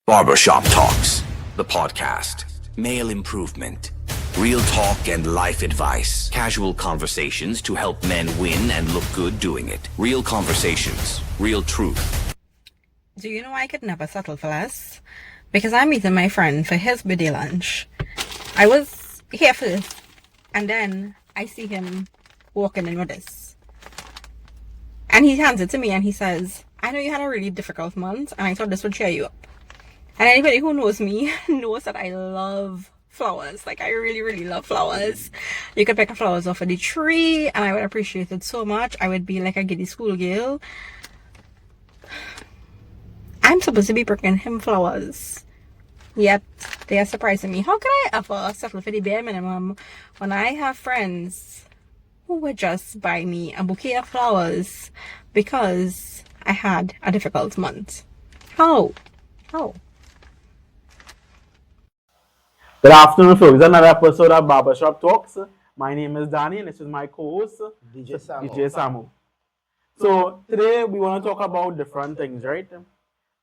Barbershop Talkz, the podcast. Male improvement. Real talk and life advice. Casual conversations to help men win and look good doing it. Real conversations. Real truth. Do you know I could never settle for less? Because I'm meeting my friend for his birthday lunch. I was here first, and then I see him walking in with this. And he hands it to me and he says, I know you had a really difficult month, and I thought this would cheer you up. And anybody who knows me knows that I love flowers. Like, I really, really love flowers. You could pick up flowers off of the tree, and I would appreciate it so much. I would be like a giddy schoolgirl. I'm supposed to be bringing him flowers, yet they are surprising me. How can I ever settle for the bare minimum when I have friends who would just buy me a bouquet of flowers because I had a difficult month? How? Good afternoon, folks. This is another episode of Barbershop Talkz. My name is Danny, and this is my co-host, DJ Samu. So today we want to talk about different things, right?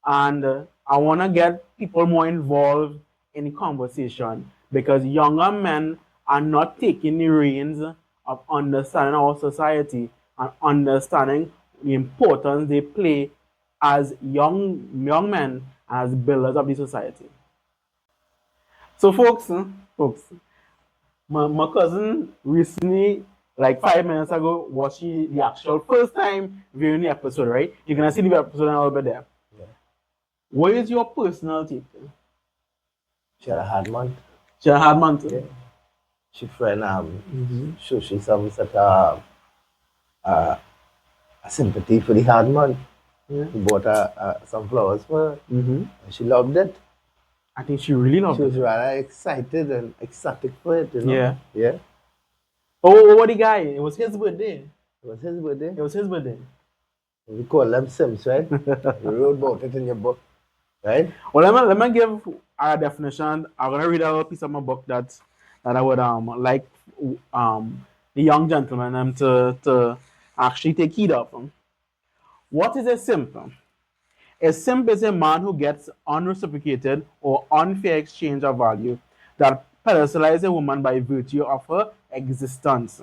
And I want to get people more involved in the conversation because younger men are not taking the reins of understanding our society and understanding the importance they play as young men, as builders of the society. So folks, my cousin recently, like 5 minutes ago, watched the actual first time viewing the episode, right? You're going to see the episode a little bit there. Yeah. What is your personal take? She had a hard month. Yeah. She friend show she some such a sympathy for the hard month. Yeah. He bought her some flowers for her. And she loved it. I think she really loved it. She was rather excited and ecstatic for it, you know? Yeah. Oh, what the guy? It was his birthday. It was his birthday. We call them Simps, right? You wrote about it in your book, right? Well, let me give a definition. I'm gonna read a little piece of my book that I would like the young gentleman to actually take heed of. What is a simp? A simp is a man who gets unreciprocated or unfair exchange of value that pedestalizes a woman by virtue of her existence.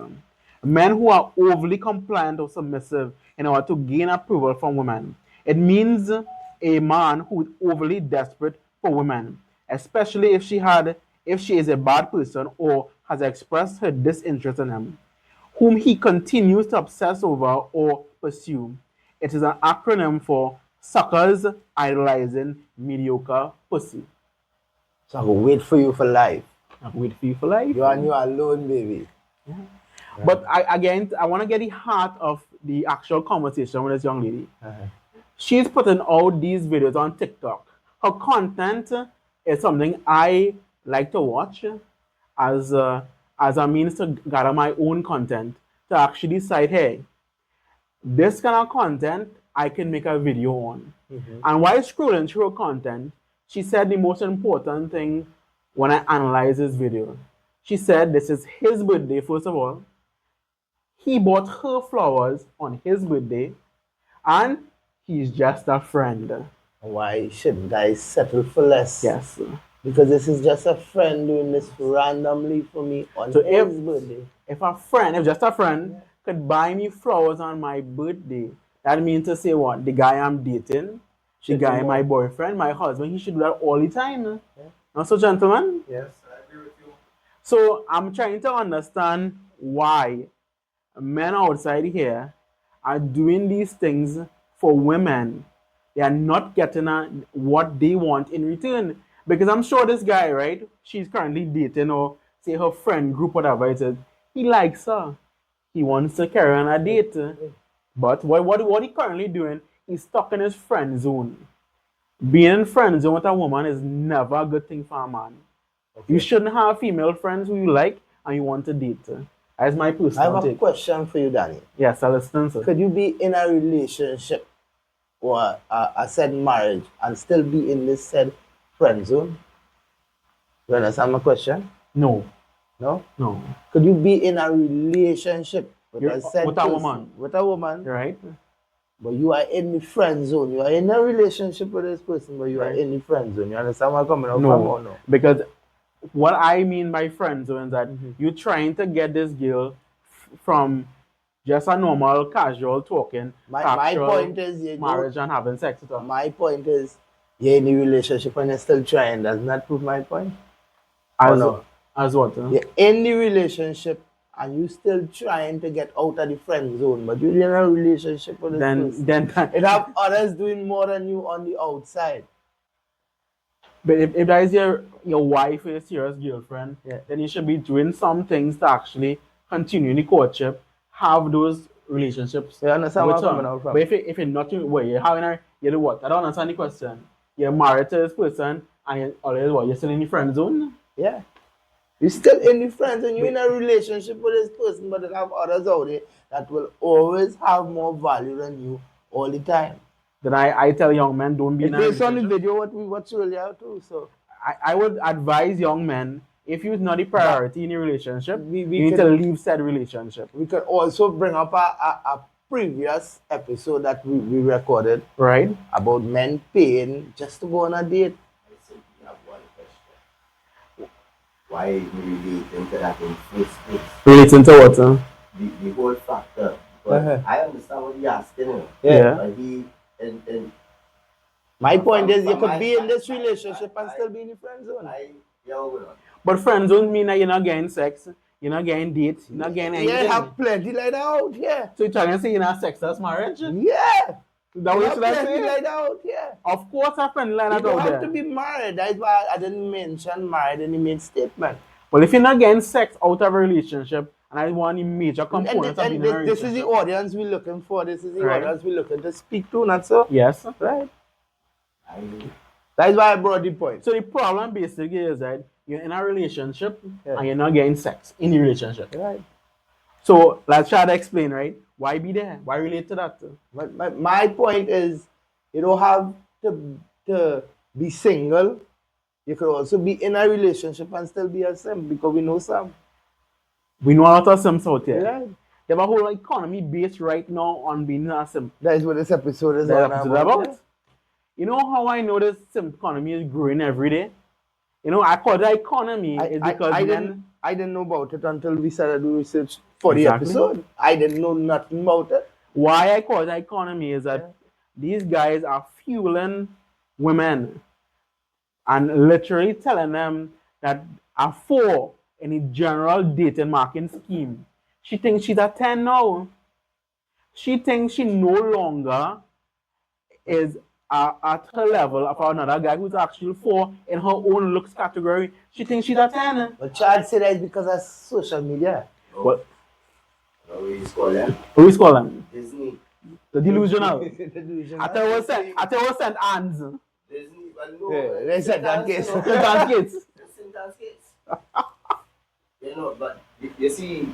Men who are overly compliant or submissive in order to gain approval from women. It means a man who is overly desperate for women, especially if she is a bad person or has expressed her disinterest in him, whom he continues to obsess over or pursue. It is an acronym for suckers idolizing mediocre pussy. So I will wait for you for life. You and you alone, baby. Yeah. But I want to get the heart of the actual conversation with this young lady. She's putting out these videos on TikTok. Her content is something I like to watch as a means to gather my own content, to actually decide, hey, this kind of content I can make a video on. And while scrolling through her content, she said the most important thing when I analyze this video. She said this is his birthday, first of all. He bought her flowers on his birthday, and he's just a friend. Why should guys settle for less? Yes. Because this is just a friend doing this randomly for me on his birthday. If just a friend could buy me flowers on my birthday, that means to say what? The guy I'm dating, the guy my boyfriend, my husband, he should do that all the time. Yeah. Not so, gentlemen? Yes, I agree with you. So I'm trying to understand why men outside here are doing these things for women. They are not getting what they want in return. Because I'm sure this guy, right? She's currently dating, or say her friend group, whatever it is. He likes her. He wants to carry on a date. But what he currently doing, he's stuck in his friend zone. Being in friend zone with a woman is never a good thing for a man. Okay. You shouldn't have female friends who you like and you want to date. That's my personal I have a question for you, Danny. Yes, I'll listen, sir. Could you be in a relationship or a said marriage and still be in this said friend zone? You understand my question? No. No? No. Could you be in a relationship with a woman? With a woman. Right. but you are in the friend zone. You are in a relationship with this person, but you are in the friend zone. You understand where I'm coming from or no? Because what I mean by friend zone is that you're trying to get this girl from just a normal, casual talking, My point is, marriage and having sex with her. My point is, you're in a relationship and you're still trying. Doesn't that prove my point? As what? You're in the relationship and you still trying to get out of the friend zone, but you're in a relationship with this person. Then it have others doing more than you on the outside. But if that is your wife or your serious girlfriend, then you should be doing some things to actually continue the courtship, have those relationships. You understand where I'm coming out from? But if you're not, you're having you do what? I don't understand the question. You're married to this person and you're always what? You're still in the friend zone? Yeah. You're still in the friend zone. You're in a relationship with this person, but there have others out there that will always have more value than you all the time. Then I tell young men, don't be in a relationship. Based on the video what we watch earlier too. So I would advise young men, if you're not the priority in a relationship, you need to leave said relationship. We could also bring up a previous episode that we recorded, right, about men paying just to go on a date. I simply have one question. Why do you relate into that in first place? Relating to what? The whole factor. But I understand what you're asking. Yeah. But and my point is, you could be in this relationship and still be in the friend zone. But friend zone mean that you're not getting sex, you're not getting dates, you're not getting anything. Yeah, have plenty like that out, yeah. So you're trying to say you're not sexless marriage? Yeah. That what should I say? Plenty like that out, yeah. Of course, I friend like that out there. You don't have to be married. That's why I didn't mention married in the main statement. Well, if you're not getting sex out of a relationship, and I want the major components of being in a relationship. This is the audience we're looking for. This is the audience we're looking to speak to, not so? Yes. Right. That's why I brought the point. So the problem basically is that you're in a relationship and you're not getting sex in the relationship. Right. So let's try to explain, right? Why be there? Why relate to that? My point is, you don't have to be single. You could also be in a relationship and still be a simp, because we know some. We know a lot of simps out there. Right. They have a whole economy based right now on being a simp. That is what this episode is about. You know how I know this simp economy is growing every day? You know, I call that economy is because I didn't know about it until we started doing research for the episode. I didn't know nothing about it. Why I call that economy is that these guys are fueling women and literally telling them that a 4 in the general dating marketing scheme. She thinks she's a 10 now. She thinks she no longer is at her level of another guy who's actually 4 in her own looks category. She thinks she's a 10. But Chad said that is because of social media. What? Who is calling? Who is calling? Disney. The delusional. I tell you what sent hands. Disney, well, no. They said that case. You know, but you see,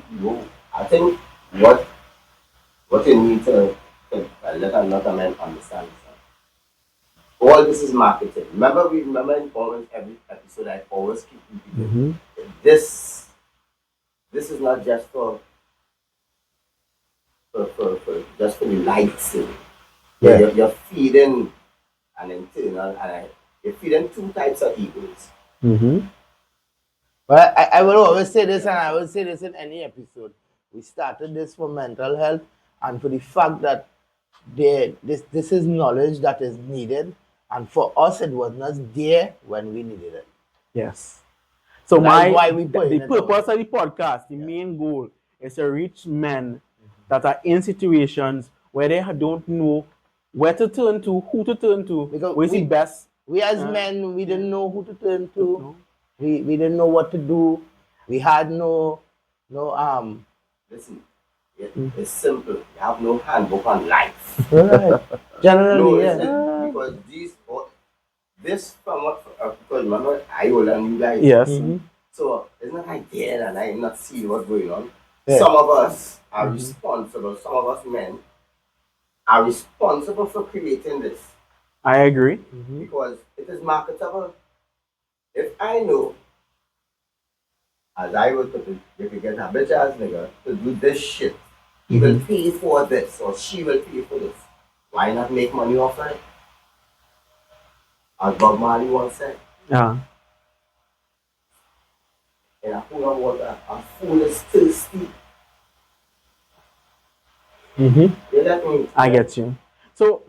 I think what you need to let another man understand is that all this is marketing. Remember in almost every episode I always keep repeating. This is not just for just for the likes. You're feeding an internal, and you're feeding 2 types of egos. But I will always say this, and I will say this in any episode. We started this for mental health and for the fact that this is knowledge that is needed, and for us it was not there when we needed it. Yes. So the purpose of the podcast, the main goal is to reach men that are in situations where they don't know where to turn to, who to turn to, where's the best. We as men, we didn't know who to turn to. We didn't know what to do. We had no Listen, it's simple. You have no handbook on life. Right. Generally, because this from what because remember I older than you guys. Yes. So it's not like there and I'm not seeing what's going on. Yeah. Some of us are responsible. Some of us men are responsible for creating this. I agree. Because it is marketable. If I know, as I would put it, if you get a bitch ass nigga to do this shit, he will pay for this or she will pay for this. Why not make money off it? As Bob Marley once said, Yeah. in a pool of water, a fool is thirsty. Mm-hmm. You get me? I get you. So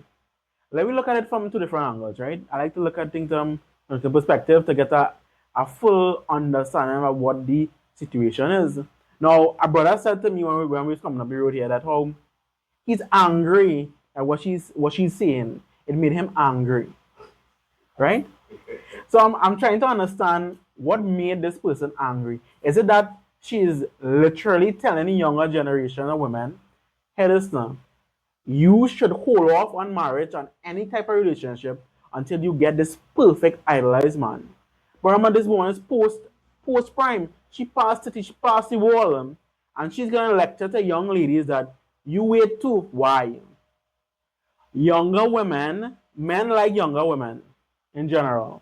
let me look at it from two different angles, right? I like to look at things from the perspective to get a full understanding of what the situation is. Now, a brother said to me when we was coming up the road here that how he's angry at what she's saying. It made him angry, right? So I'm trying to understand what made this person angry. Is it that she is literally telling the younger generation of women, hey, listen, you should hold off on marriage, on any type of relationship, until you get this perfect idolized man. But remember, this woman is post prime. She passed it, she passed the wall, and she's gonna lecture to young ladies that you wait too. Why? Younger women, men like younger women in general.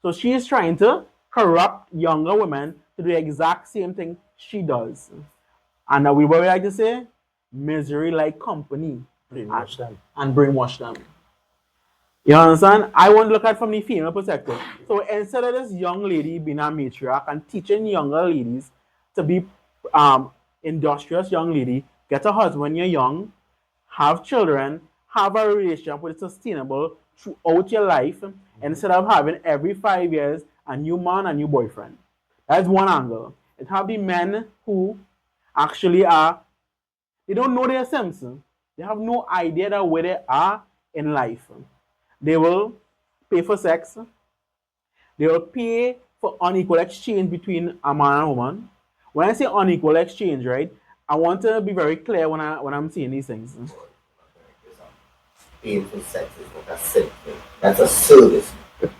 So she's trying to corrupt younger women to do the exact same thing she does. And what we like to say, misery like company. Brainwash them. And brainwash them. You understand? I want to look at it from the female perspective. So instead of this young lady being a matriarch and teaching younger ladies to be industrious young lady, get a husband when you're young, have children, have a relationship which is sustainable throughout your life, instead of having every 5 years a new man, a new boyfriend. That's one angle. It have the men who actually they don't know their simps. They have no idea that where they are in life. They will pay for sex. They will pay for unequal exchange between a man and a woman. When I say unequal exchange, right, I want to be very clear when I'm saying these things. Paying for sex is not a simp thing. That's a service,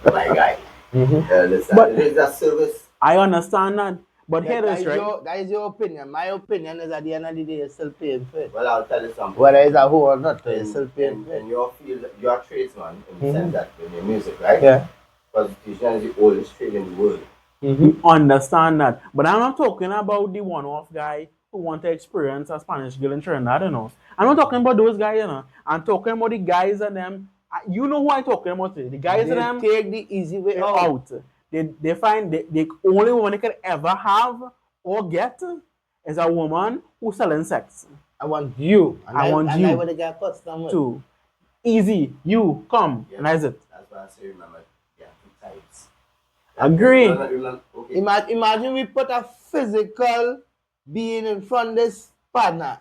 my guy. Mm-hmm. But it is a service. I understand that. But here That is is right. that is your opinion. My opinion is at the end of the day, you're still paying for it. Well, I'll tell you something. Whether it's a hoe or not, you're still paying for it. In your field, you're a tradesman in the sense that in your music, right? Yeah. Prostitution is the oldest trade in the world. We understand that. But I'm not talking about the one-off guy who want to experience a Spanish girl in Trinidad, you know. I'm not talking about those guys, you know. I'm talking about the guys and them. You know who I'm talking about today. The guys and them take the easy way out. They find the only woman they could ever have or get is a woman who's selling sex. I want you. I want you. I want to get customer too. Easy. You come. Yeah, and that's it. That's why I say remember, yeah, two types. Agree. Okay. Imagine we put a physical being in front of this partner,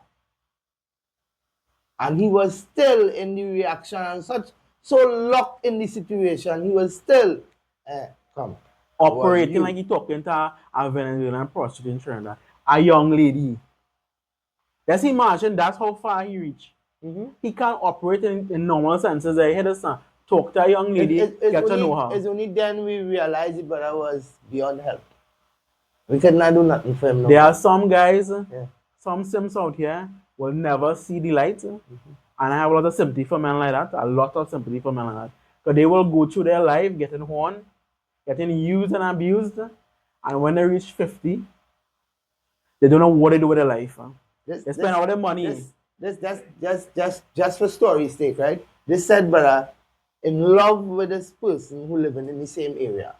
and he was still in the reaction and so locked in the situation. He was still come operating like he talking to a Venezuelan prostitute in Trinidad, a young lady. Let's imagine that's how far he reached. He can't operate in normal senses. He had to talk to a young lady, get to know her. It's only then we realized the brother was beyond help. We could not do nothing for him. There are some guys, some simps out here will never see the light. And I have a lot of sympathy for men like that. A lot of sympathy for men like that. Because they will go through their life getting horned, getting used and abused. And when they reach 50, they don't know what to do with their life. They spend all their money. Just for story's sake, right? This said brother in love with this person who living in the same area,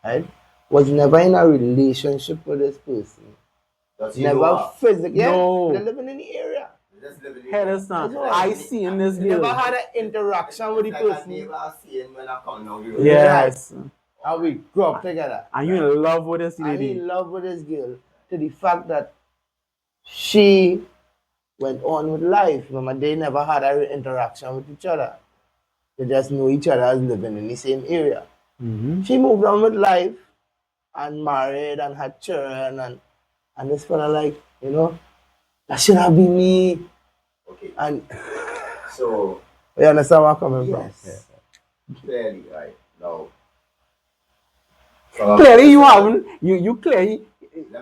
right? Was never in a relationship with this person. Never physically. Yeah, no. They're living in the area. Hey, that's not. I see in this girl. Never had an interaction with the person. Yes. And we grew up together. And you in love with this lady. And in love with this girl to the fact that she went on with life. Remember, they never had an interaction with each other. They just know each other as living in the same area. She moved on with life and married and had children and this fella like, you know, that should have been me. Okay. And so you understand where I'm coming from? Clearly, right now. Clearly, you haven't. You clearly.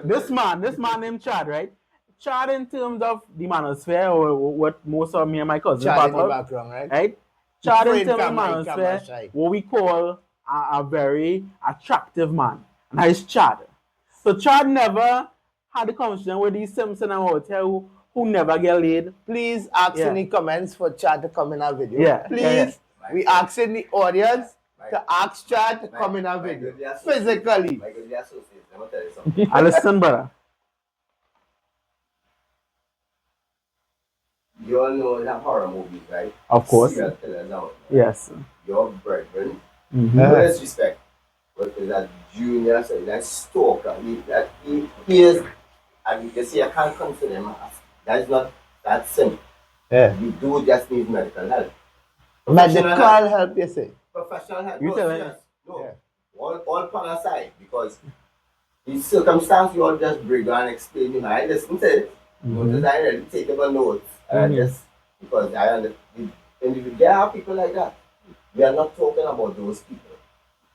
This man named Chad, right? Chad in terms of the manosphere, or what most of me and my cousins Chad in the background, right? Right? Chad in terms of manosphere, what we call a very attractive man, and that is Chad. So Chad never had a conversation with these Simpson and out here who who never get laid. Please ask Yeah. in the comments for Chad to come in our video. Yeah, Please, yeah, we ask in the audience My- to ask Chad to come in our my video. good, they are associates. Physically. My good, they are associates. Let me tell you something. I listen, brother. You all know that horror movies, right? Of course. Serial killers out. Yes. Your brethren, Mhm. no disrespect, but is that junior, so that stalker, he is, and you can see I can't consider him as, that's not that simple. Yeah. You do just need medical help. Medical help, you say? Professional help. You No, tell me. serious. No. Yeah. All pan aside, because the circumstance you all just bring and explain, you know, I listen to it. Notice I already take up a note. Just because I understand. There are people like that. We are not talking about those people.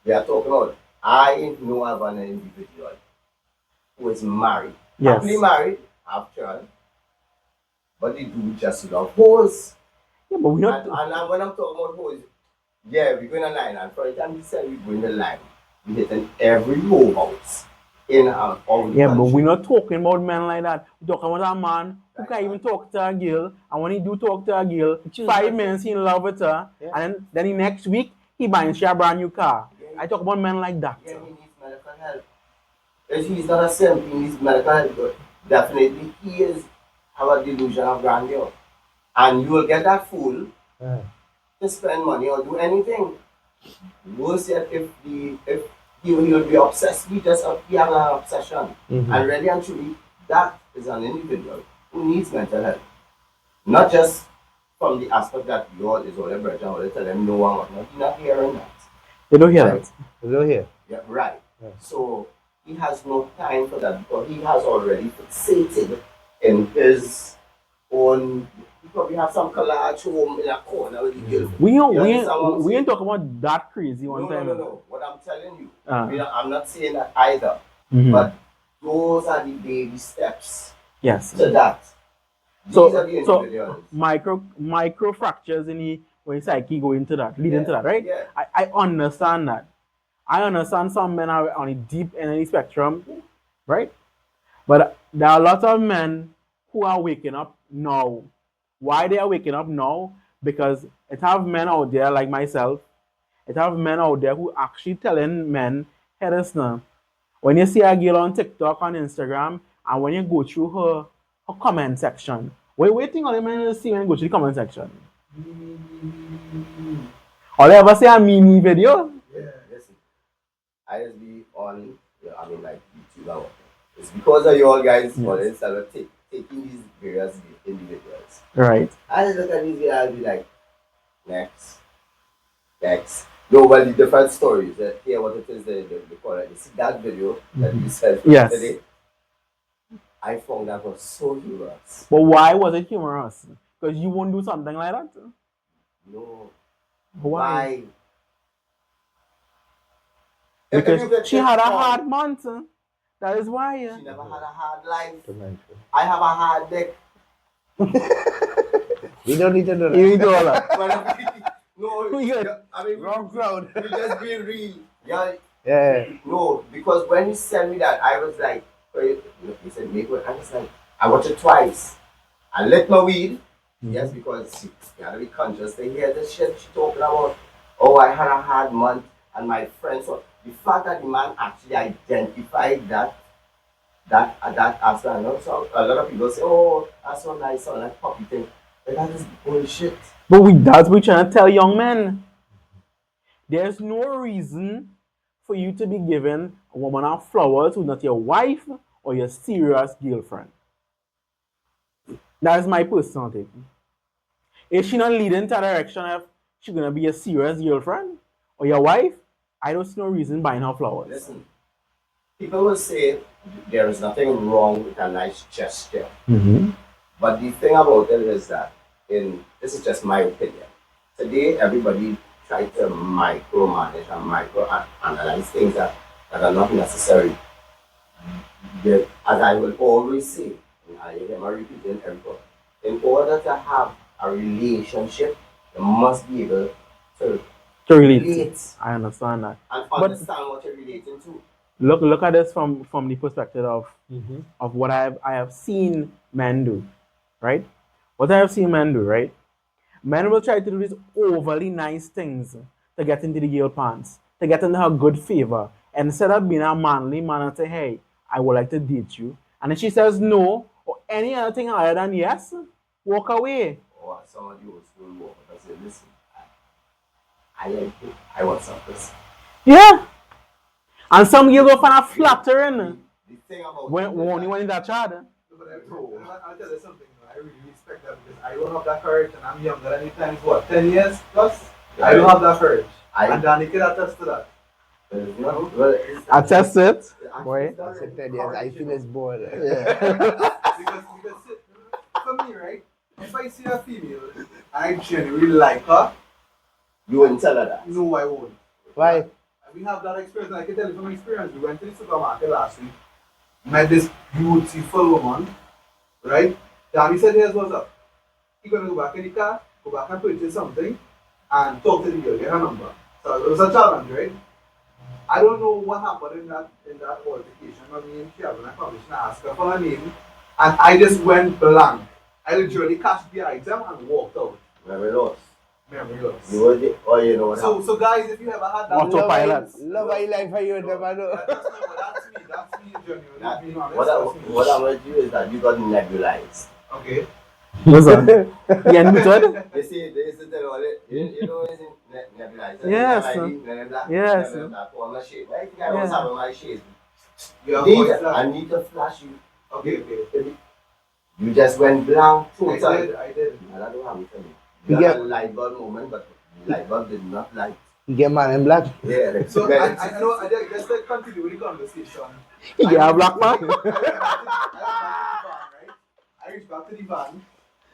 We are talking about, I know of an individual who is married. Yes. Happily married, have children, but they do just love hoes. Yeah, but we not. And when I'm talking about hoes, yeah, we're going to line. And for the time we said we're going to line, we hit in every hoe house in our own Yeah, but country. we're not talking about men like that. We're talking about a man who can't even talk to a girl, and when he do talk to a girl, 5 minutes he in love with her, and then the next week he buying she a brand new car. I talk about men like that. Yeah, he needs medical help. If he's not a simp, he needs medical help. But definitely, he is have a delusion of grandeur, and you will get that fool to spend money or do anything. Worse yet, if he will be obsessed, he has an obsession, and really and truly, that is an individual who needs mental health, not just from the aspect that you is all a virgin, or they tell them no one whatnot. You're not hearing that. You don't hear Right. that. You don't hear? Yeah, right. So he has no time for that because he has already fixated in his own. He probably have some collage home in a corner with the girlfriend. We You understand what I'm ain't saying? talking about that crazy one time. No. What I'm telling you, Uh-huh. I'm not saying that either. Mhm. But those are the baby steps Yes. to that. These So are the individuals. micro fractures in the when psyche go into that, lead into that, right? Yeah. I understand that. I understand some men are on the deep end of the spectrum, right? But there are a lot of men who are waking up now. Why they are waking up now? Because it have men out there like myself. It have men out there who actually telling men, hey, listen, when you see a girl on TikTok, on Instagram, and when you go through her comment section, what you waiting on the men to see when you go through the comment section? Or they ever see a meme video? Yeah, listen. I just be on, I mean, like YouTube and whatnot. It's because of you all guys, but instead of taking these various individuals. Right. I just look at these guys and be like, next. Nobody different stories. Hear what it is they call it. You see that video that you said Yes. today? I found that was so humorous. But why was it humorous? Because you won't do something like that? No. Why? If you Because get she this had a wrong, hard month. That is why. She never had a hard life. I have a hard dick. We don't need to know that. You need to all that. But no, Yeah. I mean, Wrong crowd. we just be real. Yeah. Yeah. No, because when he sent me that, I was like, wait, he said, make it. I was like, I watched it twice. I lit my weed. Yes, because she gotta be conscious. They hear this shit she talking about. Oh, I had a hard month, and my friends. So the fact that the man actually identified that aspect. And also, a lot of people say, oh, that's so nice, so like puppy thing. But that is bullshit. But that's what we're trying to tell young men. There's no reason for you to be giving a woman a flowers who's not your wife or your serious girlfriend. That is my personal take. If she not leading to that direction of she's gonna be a serious girlfriend or your wife, I don't see no reason buying her flowers. Listen, people will say there is nothing wrong with a nice gesture. But the thing about it is that, this is just my opinion. Today, everybody try to micromanage and microanalyze things that are not necessary. As I will always say, and I am repeating everyone, in order to have a relationship, you must be able to relate. I understand that. and understand what you're relating to. Look at this from the perspective of what I have seen men do. right? What I have seen men do, right? Men will try to do these overly nice things to get into the girl pants, to get into her good favor. And instead of being a manly man and say, hey, I would like to date you. And if she says no, or any other thing other than yes, walk away. Or some of the old school walk and say, listen, I like you. I want something. Yeah. And some girls will find flattering The thing about when only when in that child. But I'll tell you something, I really respect that because I don't have that courage and I'm younger than you times, what, 10 years plus? Yeah. I don't have that courage. I- And Danny can attest to that. Well, I test it. Boy. I said 10 years, I feel it's bored. Because for me, right, if I see a female and I genuinely like her, you wouldn't tell her that. no, I won't. Why? We have that experience, and I can tell you from experience. We went to the supermarket last week, met this beautiful woman, right? Danny said, here's what's up. You're going to go back in the car, go back and purchase something, and talk to the girl, get her number. So it was a challenge, right? I don't know what happened in that altercation. I mean, she having a conversation, I asked her for her name, and I just went blank. I literally cashed the item and walked out. Memory loss. Memory loss. You would, or you know what happened. So guys, if you ever had that, Autopilot. Love how you like how you never know. That's me, genuinely being honest. What I want you is that you got nebulized. Okay. Listen. You admitted? They say they used to tell all it. You know it's nebulized. Yes. Yes. On the shade. I think I was having my shades. You have These, voice I that. need to flash you. Okay. You just went blank. I did. And I don't have it for me. You You get- got a light bulb moment, but the light bulb did not light. You get man in black. Yeah. So I know, just to continue with the conversation. Yeah, black man. I reached back to the van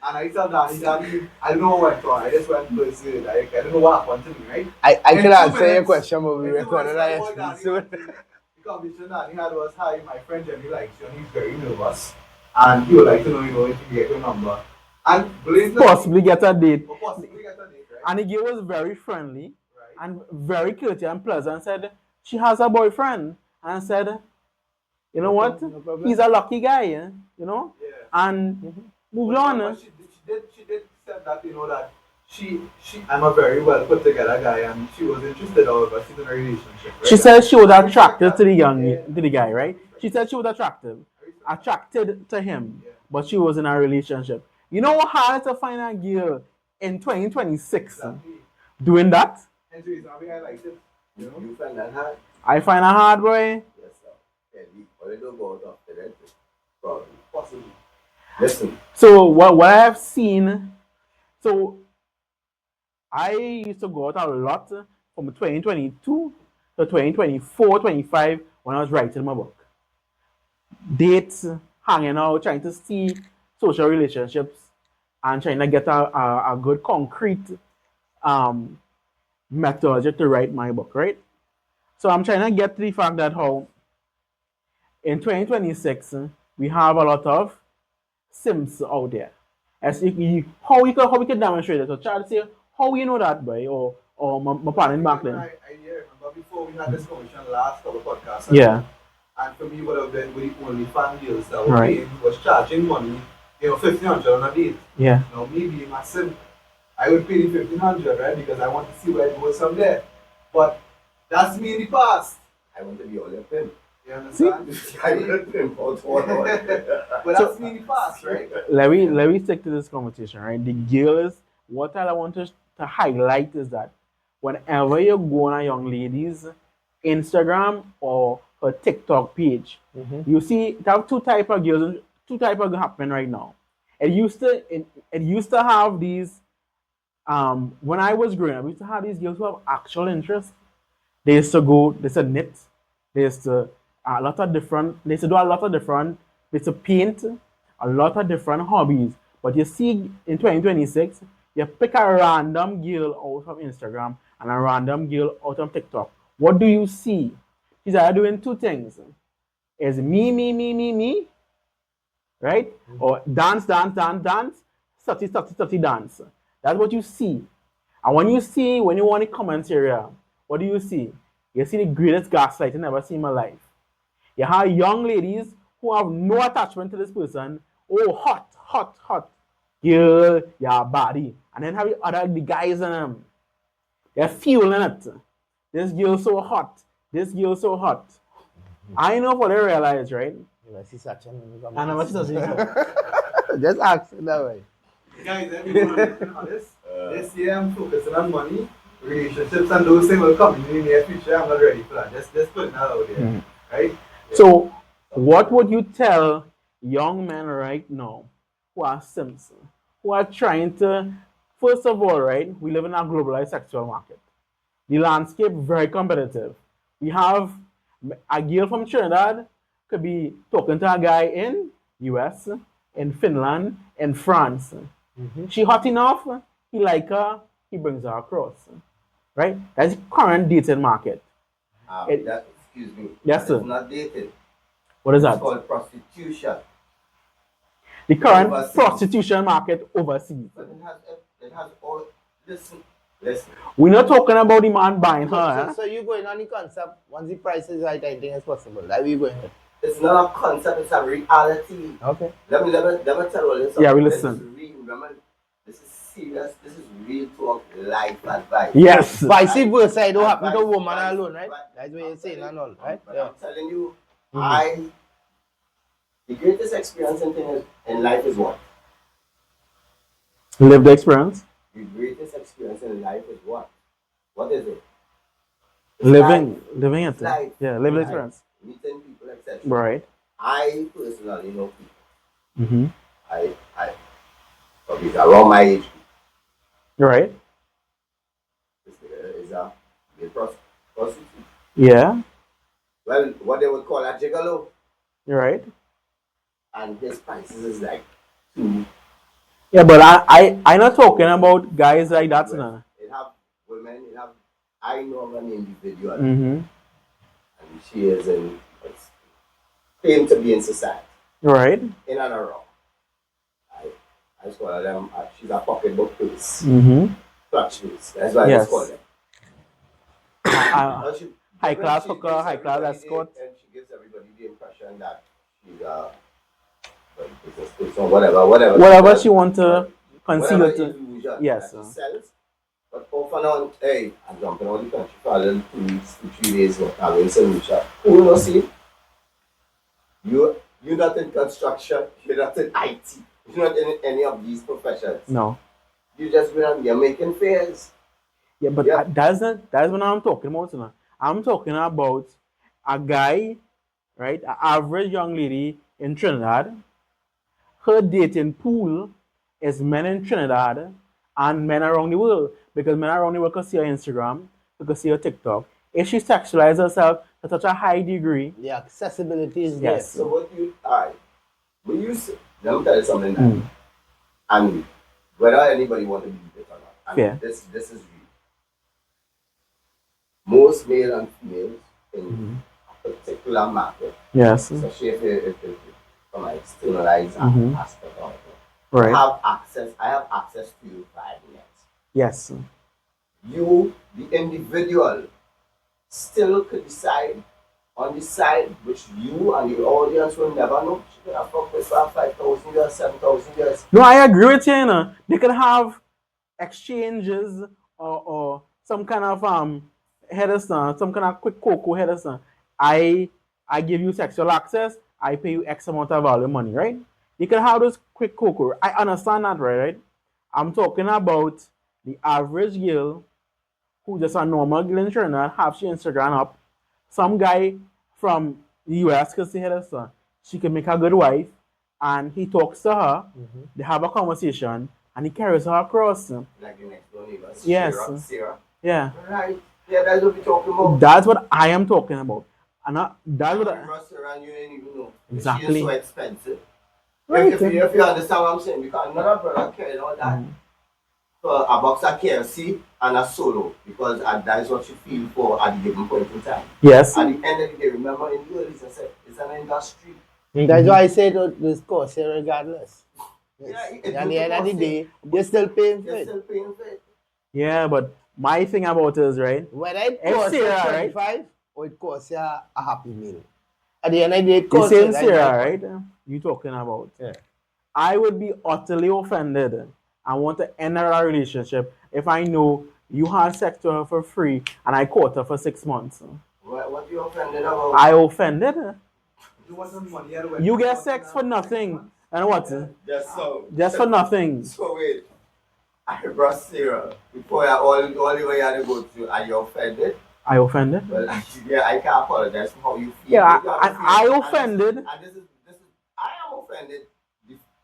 and I told Danny, I don't know what went wrong. I just went to it. I don't know what happened to me, right? I In could 2 answer your minutes- question, but we in 2 recorded minutes, that the soon. conversation Danny had was, hi, my friend Jenny likes you and he's very nervous. And he would like to know, if you can get your number. And blatantly, Possibly get a date. or possibly get a date, right? And the girl was very friendly Right. and very courteous and pleasant and said she has a boyfriend. And I said, you know what? No problem. He's a lucky guy, you know? Yeah. And moved on. But she did say that, that I'm a very well put together guy and she was interested, however, she's in a relationship. Right? She said she was attracted to the guy, right? She said she was attracted to him, but she was in a relationship. You know how hard to find a girl in 2026 Exactly. doing that? And so I highlighted, You find that hard? I find it hard, boy. Yes, sir. Yeah, we already don't go out after that. Probably. possibly. Listen. So what I have seen, so I used to go out a lot from 2022 to 2024, 25 when I was writing my book. Dates, hanging out, trying to see social relationships, and trying to get a good concrete methodology to write my book, right? So I'm trying to get to the fact that how in 2026 we have a lot of simps out there. As how we can demonstrate it. So Charles say, how you know that, boy, or my partner back then. I remember before we had this conversation last couple of podcasts. Yeah. And for me, what I've been with the OnlyFans deals that were Right. paying was charging money, $1,500 on a date. Yeah. Now, me being a simp, I would pay the $1,500, right? Because I want to see where it goes from there. But that's me in the past. I want to be all your pimp. You understand? I want to pimp out all But that's me in the past, right? Let me stick to this conversation, right? The girls, what I want to highlight is that whenever you go on a young lady's Instagram or her TikTok page, you see there are two type of girls happening right now. It used to have these when I was growing up, we used to have these girls who have actual interest. They used to knit, they used to do a lot of different, they used to paint, a lot of different hobbies. But you see in 2026, you pick a random girl out of Instagram and a random girl out of TikTok. What do you see? She's either doing two things. Is me, right? Or dance, study dance. That's what you see. And when you want the comments area, what do you see? You see the greatest gaslight I've ever seen in my life. You have young ladies who have no attachment to this person. Oh, hot. girl, your body. And then have the guys in them. They're fueling it. This girl so hot. This girl so hot. I know what they realize, right? You know, see such a I know what she does. Just ask it that way. Guys, everyone understand how this year I'm focusing on money, relationships, and those things will come in the near future. I'm not ready for that. Just put that out there. Right? So, what would you tell young men right now who are simps, who are trying to, first of all, right, we live in a globalized sexual market. The landscape very competitive. We have a girl from Trinidad could be talking to a guy in US, in Finland, in France. She hot enough, he like her, he brings her across. Right? That's the current dating market. Excuse me. Yes, sir. It's not dating. What is It's that? called prostitution. The current Overseas. prostitution market overseas. But it has all. Listen. We're not talking about the man buying So, her. so you going on the concept, once the price is right, I think it's possible. That we going with. It's not a concept. It's a reality. Okay. Let me tell you this. Yeah, we This listen. is real. Remember, this is serious. This is real talk, life advice. Yes. Vice versa, it don't happen to woman alone, right? That's what you're saying and all, right? But Yeah. I'm telling you, the greatest experience in life is what? Live the experience. The greatest experience in life is what? What is it? It's Living life. it. Life. Yeah, live the Life. experience. Meeting people, etc. Right. I personally know people. Mm-hmm. I probably around my age. Right. This is a prostitute. Yeah. Well, what they would call a gigolo. You're right. And his prices is like 2. Yeah, but I'm not talking about guys like that. No. It have women, I know an individual, Mm-hmm. and she is claim to be in society, Right. in and around. I just call them, she's a pocketbook piece, Mm-hmm. clutch piece. That's why I Yes. just call them. Uh, But she- high but class she hooker, gives high class everybody escort. And she gives everybody the impression that she's a business person, whatever she want to conceal whatever it. illusion Yes. that she sells. But off and on, hey, I'm jumping out the country for a little 2 weeks, 3 days, I'm in solution. Who will not see? You're not in construction, you're not in IT, you're not in any of these professions. No. You're making fares. Yeah, but Yeah. that's what I'm talking about. You know. I'm talking about a guy, right? An average young lady in Trinidad. Her dating pool is men in Trinidad and men around the world. Because men around the world can see her Instagram, they can see her TikTok. If she sexualizes herself to such a high degree, The accessibility is Yes. So let me tell you something now. And whether anybody want to believe it or not, and Yeah. this is real. Most male and females in a particular market, there. Yes. especially if from an externalized aspect of it, Right. I have access to you via the net. Yes. You, the individual, still could decide on the side which you and the audience will never know. She could have fucked with for 5,000 years, 7,000 years. No, I agree with you. You know. They can have exchanges or some kind of header son, some kind of quick cocoa header son. I give you sexual access. I pay you X amount of value money, right? You can have those quick cocoa. I understand that, right? I'm talking about the average girl who just a normal girl in Trinidad, have she Instagram up. Some guy from the US can say her son. She can make a good wife, and he talks to her. They have a conversation, and he carries her across. Like the next door neighbor, Yes. Sarah. Yeah, Right. Yeah, that's what we're talking about. that's what I am talking about. And that's what The restaurant you ain't even know. Exactly. She is so expensive. Right. If you understand what I'm saying, because another brother carried all that for a box of KFC and a solo, because that is what you feel for at the given point in time. Yes. At the end of the day, remember in the early, I said, it's an industry. That's why I say this course here regardless. Yeah, At the end of the day, they're still paying for You're it. still paying for it. Yeah, but my thing about it is, right? Whether it It's costs you Sarah, right? 25 or it costs you a happy meal. At the end of the day, it The costs same you. Sarah, right? You talking about. Yeah. I would be utterly offended and want to end our relationship if I know you had sex with her for free and I caught her for 6 months. What you offended about? I offended her. You want some money? Yeah, You get sex for nothing. And what? Just so. Just for nothing. So wait. I brought Sarah before all the way you had to go through. Are you offended? I offended? Well, yeah, I can't apologize for how you feel. Yeah, You have to I feel. offended. And this is I am offended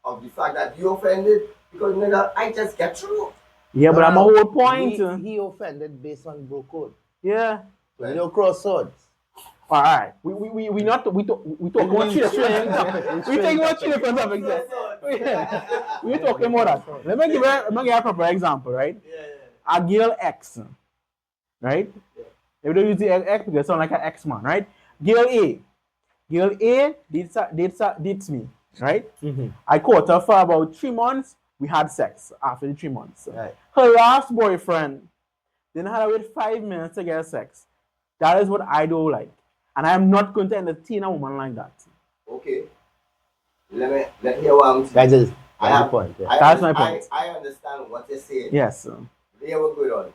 of the fact that you offended because nigga, I just get through. Yeah, but I'm a whole point. He offended based on bro code. Yeah. So you don't cross swords. All right. We talk about shit. We take about shit for something. We're talking about that. Let me give you a proper example, right? A girl X, right? If we don't use the X because it sounds like an X man, right? Girl A dates me, right? I caught her for about 3 months. We had sex after the 3 months. Right. Her last boyfriend then had to wait 5 minutes to get sex. That is what I don't like. And I am not going to entertain a woman like that. Okay. Let me hear what I'm saying. That is I my have- point. Yeah. That's my point. I understand what you're saying. Yes. Hear what's going on.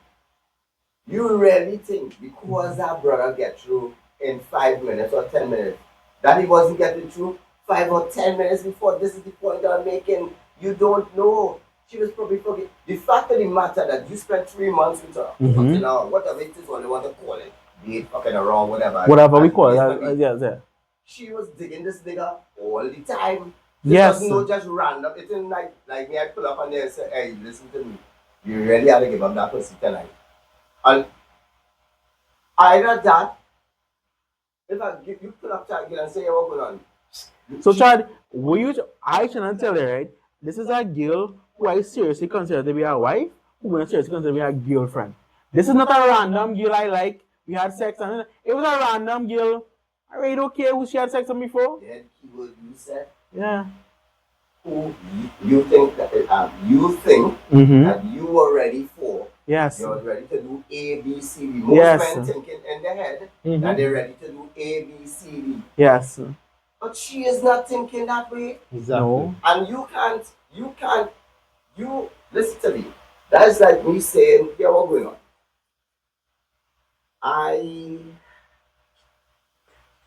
You really think because that brother get through in 5 minutes or 10 minutes that he wasn't getting through 5 or 10 minutes before? This is the point I'm making. You don't know. She was probably forgetting. The fact of the matter that you spent 3 months with her, until now, whatever it is, what they want to call it, be it fucking around, whatever. Whatever we As call the case may it. be. Yeah. She was digging this nigga all the time. Yes. It was not just random. It isn't like me, I pull up on there and say, hey, listen to me. You really have to give up that pussy tonight. And either that, if I give you pull up that girl and say, hey, what's going on? So, Chad, I shouldn't tell you, right? This is a girl who I seriously consider to be a wife, who I seriously consider to be a girlfriend. This is not a random girl I like. We had sex, and it was a random girl. I really don't care who she had sex with me for. Yeah, keyword you said. Yeah. Who you think that that you were ready for. Yes. You're ready to do A, B, C, D. Most Yes. men thinking in their head that they're ready to do A, B, C, D. Yes. But she is not thinking that way. Exactly. No. And you listen to me. That's like me saying, yeah, what's going on?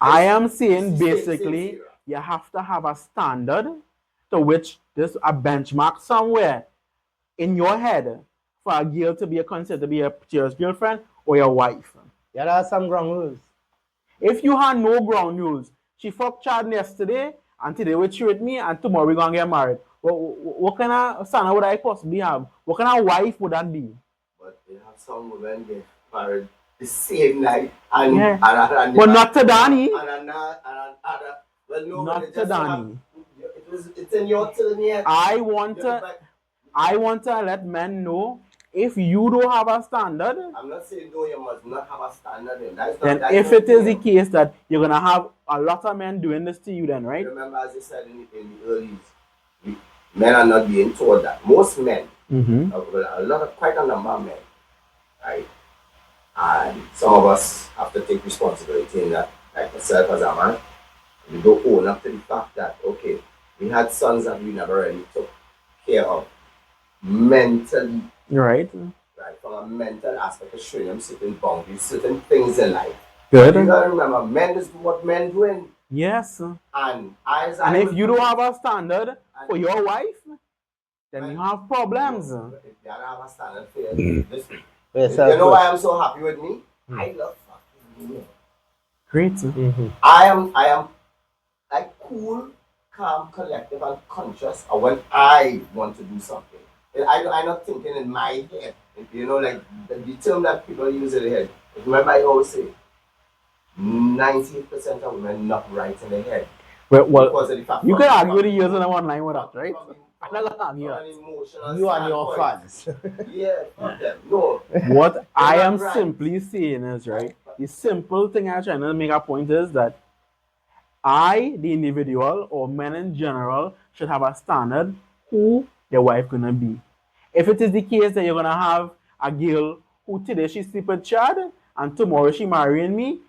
I am saying This is basically sincere. you have to have a standard to which there's a benchmark somewhere in your head for a girl to be considered to be a serious girlfriend or your wife. Yeah, there are some ground rules. If you had no ground rules, she fucked Chad yesterday and today we with me and tomorrow we're gonna get married. What kind of standard would I possibly have? What kind of wife would that be? But you have some women get married the same night and Yeah. and But not to Danny. and well, no, Not but they to just Danny. it's in your telling me. I want to let men know if you don't have a standard, I'm not saying no, you must not have a standard. That's not, then that's if not it is the fair. case that you're gonna have a lot of men doing this to you, then right? Remember, as I said in the early, men are not being told that. Most men, quite a number of men, right? And some of us have to take responsibility in that, like myself as a man. We don't own up to the fact that, okay, we had sons that we never really took care of mentally, Right. right? From a mental aspect of showing them certain boundaries, certain things in life. Good. You gotta remember, men is what men doing. Yes. And And if you don't have a standard for your wife, then you have problems. If you don't have a standard for you, listen. Yes, You know why I'm so happy with me? I love fucking women. Great. I am like cool, calm, collective, and conscious when I want to do something. I'm not thinking in my head. You know, like the term that people use in their head. Remember, I always say 90% of women not right in their head. Well, Because of the fact you from- can argue from- the years in one line with that, right? from- I'm not gonna argue from that. an emotional You and your standpoint. fans. Yeah, fuck them. No. What I am right. simply saying is, right, the simple thing I'm trying to make a point is that I, the individual, or men in general, should have a standard who their wife gonna be. If it is the case that you're gonna have a girl who today she sleep with Chad and tomorrow she marrying me,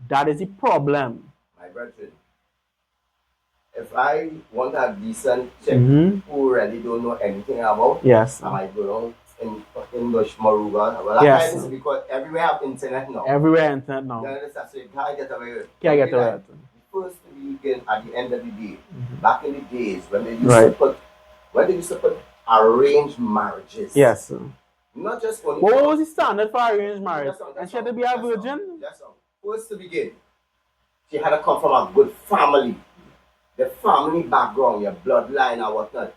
that is the problem. My brethren, if I want a decent chick Mhm. who really don't know anything about, Yes. I might go down in fucking Bush Maruga. Well, Yes. that is because everywhere have internet now. Everywhere internet now. You understand? So you can't get away with it. Can't get away with it. First weekend at the end of the day, back in the days when they used Right. to put arranged marriages. Yes. Not just only. What was the standard for arranged marriage? That's all, And she had to be a virgin? That's all. First to begin, she had to come from a good family. The family background, your bloodline or whatnot.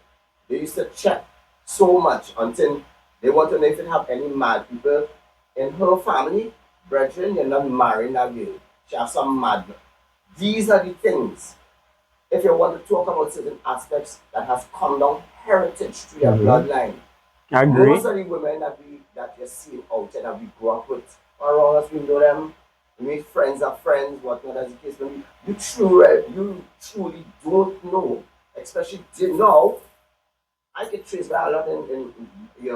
They used to check so much until they want to know if they have any mad people in her family. Brethren, you're not marrying that girl. She has some mad. These are the things. If you want to talk about certain aspects that has come down heritage through your bloodline. I agree. Most of the women that you see out there that we grew up with around us, we know them. We make friends of friends, whatnot as the case. When you truly don't know, especially now. I get traced by a lot in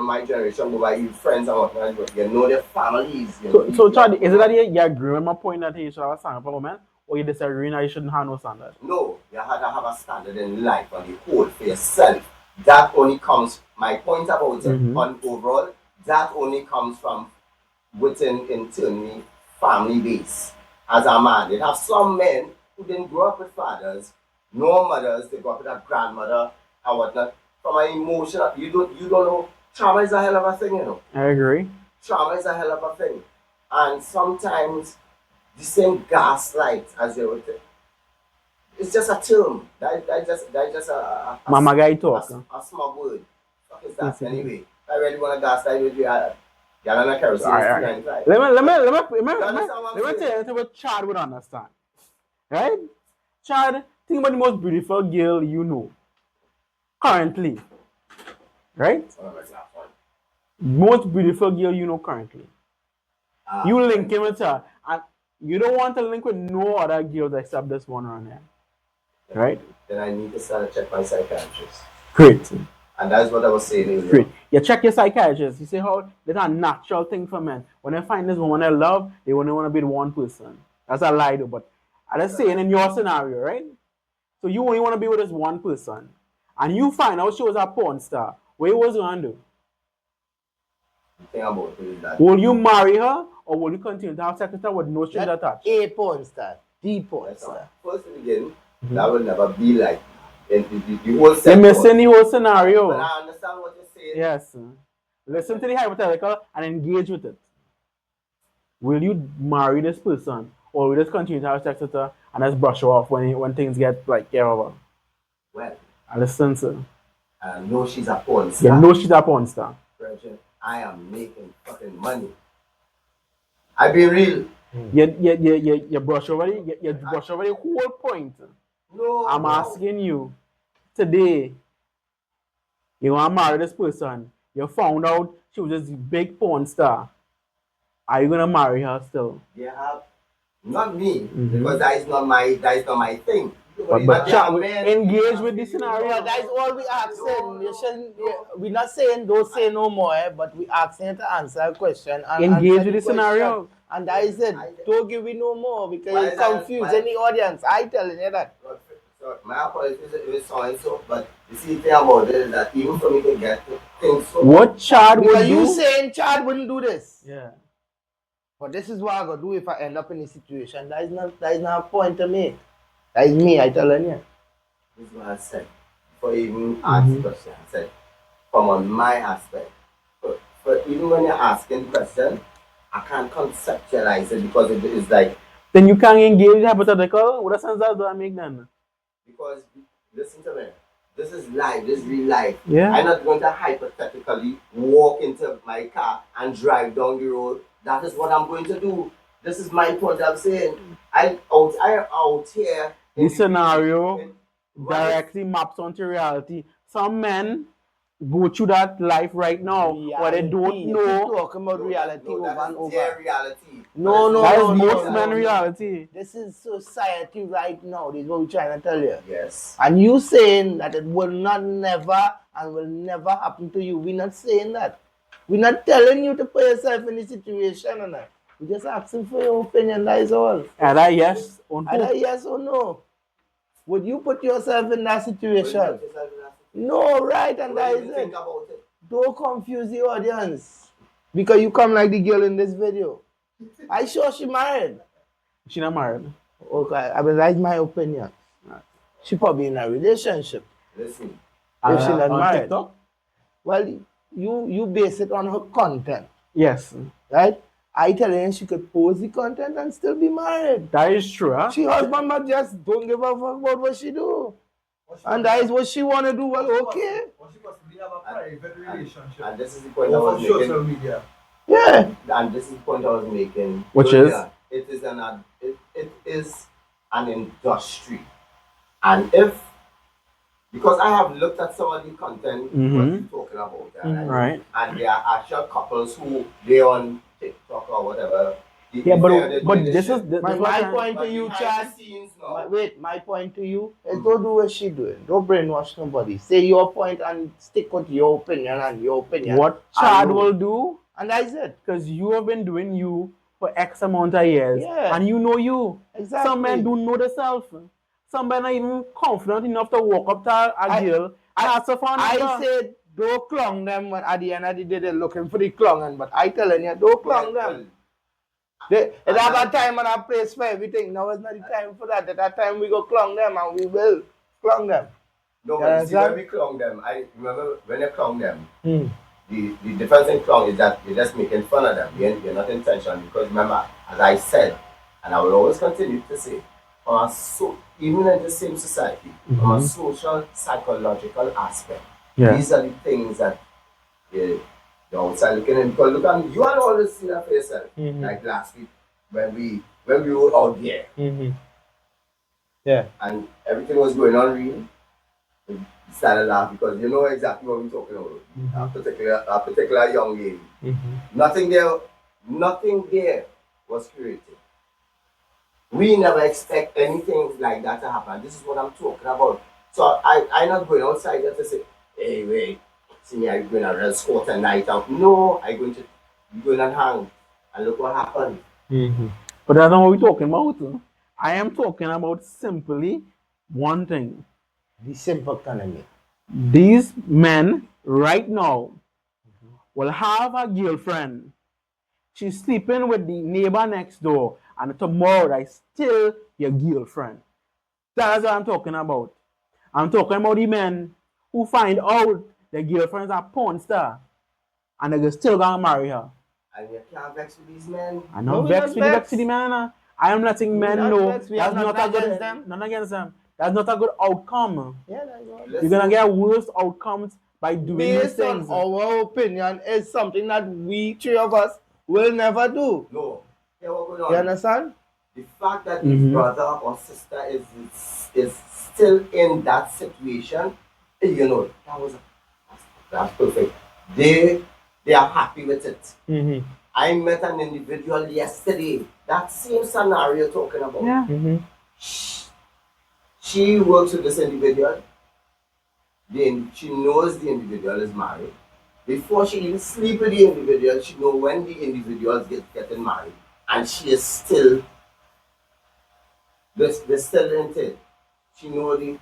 my generation by you friends and whatnot. You know their families. So Charlie, is it that you agree with my point that you should have a standard for women, or you disagree that you shouldn't have no standard? No, you have to have a standard in life on the whole for yourself. That only comes. My point about it on overall. That only comes from within internally family base. As a man, you have some men who didn't grow up with fathers, no mothers. They grew up with a grandmother and whatnot. From an emotional, you don't know. Trauma is a hell of a thing, you know. I agree. Trauma is a hell of a thing, and sometimes the same gaslight as you would think. It's just a term. That just a Mama guy talk. a small word. What is that anyway? I really want to gaslight with you. You're not kerosene. Let me tell you what Chad would understand. Right? Chad, think about the most beautiful girl you know. Currently. Right? Most beautiful girl you know currently. You link him with her. And you don't want to link with no other girls except this one around here. Right? Then I need to start to check my psychiatrist. Great. And that's what I was saying earlier. Great. You check your psychiatrist. You say how that's a natural thing for men. When they find this woman they love, they only want to be the one person. That's a lie though, but I'm just saying in your scenario, right? So you only want to be with this one person. And you find out she was a porn star. What you was going to do? The thing about it is that Will you marry her or will you continue to have sex with her with no strings attached? A porn star. The porn star. first to begin, that will never be like the whole You're sector. missing the whole scenario. But I understand what you're saying. Yes. Listen to the hypothetical and engage with it. Will you marry this person or will you just continue to have sex with her and just brush her off when things get like over? Well, Listen, sir. I know she's a porn star. You know she's a porn star. Brethren, I am making fucking money. I be real. You brush over you brush over the whole point. No. I'm asking you today. You want to marry this person. You found out she was this big porn star. Are you gonna marry her still? Yeah, not me, because that is not my thing. But there are chat, men- engage with the scenario. Yeah, that's all we asking. You shouldn't. We're not saying don't say no more, but we asking you to answer a question and Engage answer with the scenario. And that is it. Don't give me no more because Why you're is that- confused. why- Any audience, I telling you that. So my apologies if it's so and so, but you see the thing about it is that even for me to get things so What Chad would Because do? you saying Chad wouldn't do this. Yeah. But this is what I gotta do if I end up in this situation. That is not a point to me. That is me, I telling you. this is what I said. For even ask the question, I said, from on my aspect. For even when you're asking the question, I can't conceptualize it because it is like, Then you can't engage the hypothetical. What sense does that make then? because listen to me, this is life, this is real life. Yeah. I'm not going to hypothetically walk into my car and drive down the road. That is what I'm going to do. This is my point I'm saying. I am out here. The scenario Right. directly maps onto reality. Some men go through that life right now where they don't You keep know. talking about reality over that and is over. their reality. No, no, That no, is no, most no, men no. reality. This is society right now. This is what we're trying to tell you. Yes. And you saying that it will not never and will never happen to you. We're not saying that. We're not telling you to put yourself in this situation or not. We're just asking for your opinion, that is all. Either yes or Either no. yes or no. Would you put yourself in that situation? No, right, and that is it. Think about it. Don't confuse the audience. Because you come like the girl in this video. I sure she married. She not married. Okay, I mean, that's my opinion. She probably in a relationship. Listen, If she not On married. TikTok? Well, you base it on her content, Yes. right? I tell her she could post the content and still be married. That is true, huh? She husband but just don't give a fuck about what she do. And that is what she want to do. Well, okay. Or she possibly have a private relationship. and this is the point I Over was social making. media. Yeah. And this is the point I was making. Which earlier. It is an industry, and because I have looked at some of the content what you're talking about, Right. and there are actual couples who they on TikTok or whatever. Yeah, but this is My point to you, Chad. My point to you is don't do what she doing. Don't brainwash nobody. Say your point and stick with your opinion and your opinion. what Chad will do, And that's it. because you have been doing you for X amount of years, Yeah. and you know you. Exactly. Some men don't know themselves. Some men are even confident enough to walk up to a girl and ask her for a I number. said don't clong them, but at the end of the day they're looking for the clonging. But I telling you, don't clong them. They have a time and a place for everything. Now it's not the time for that. At that time we go clong them and we will clong them. No, You but you see when understand? we clong them, I remember when you clong them, Hmm. the difference in clong is that you're just making fun of them. You're not intentional, because remember, as I said, and I will always continue to say, even in the same society, from a social, psychological aspect, these are the things that the outside looking in. Because look at you and always see that for yourself. Like last week when we were out there Yeah. and everything was going on real. We started laughing because you know exactly what we're talking about. A particular young lady. Nothing there was created. We never expect anything like that to happen. This is what I'm talking about. So I'm not going outside there to say, hey, wait, see me, I'm going to run squat a night out. No, I'm going to go and hang and look what happened. But that's not what we're talking about. I am talking about simply one thing. The SIMP economy. These men right now will have a girlfriend. She's sleeping with the neighbor next door, and tomorrow that's still your girlfriend. That's what I'm talking about. I'm talking about the men who find out their girlfriend's a porn star, and they're still gonna marry her. And you can't vex with these men. I'm No, not we vexed not with vexed. the man. I am letting men not know vexed. We that's are not not a good against them. none against them. That's not a good outcome. Yeah, that's right. You're gonna get worse outcomes by doing these Based on things. our opinion, is something that we three of us will never do. No. Yeah, what going on? You understand? The fact that his brother or sister is still in that situation, you know, that's perfect. They are happy with it. I met an individual yesterday. That same scenario talking about. Yeah. She works with this individual. She knows the individual is married. Before she even sleep with the individual, she knows when the individual is getting married. And she is still, they're still into it. She knows the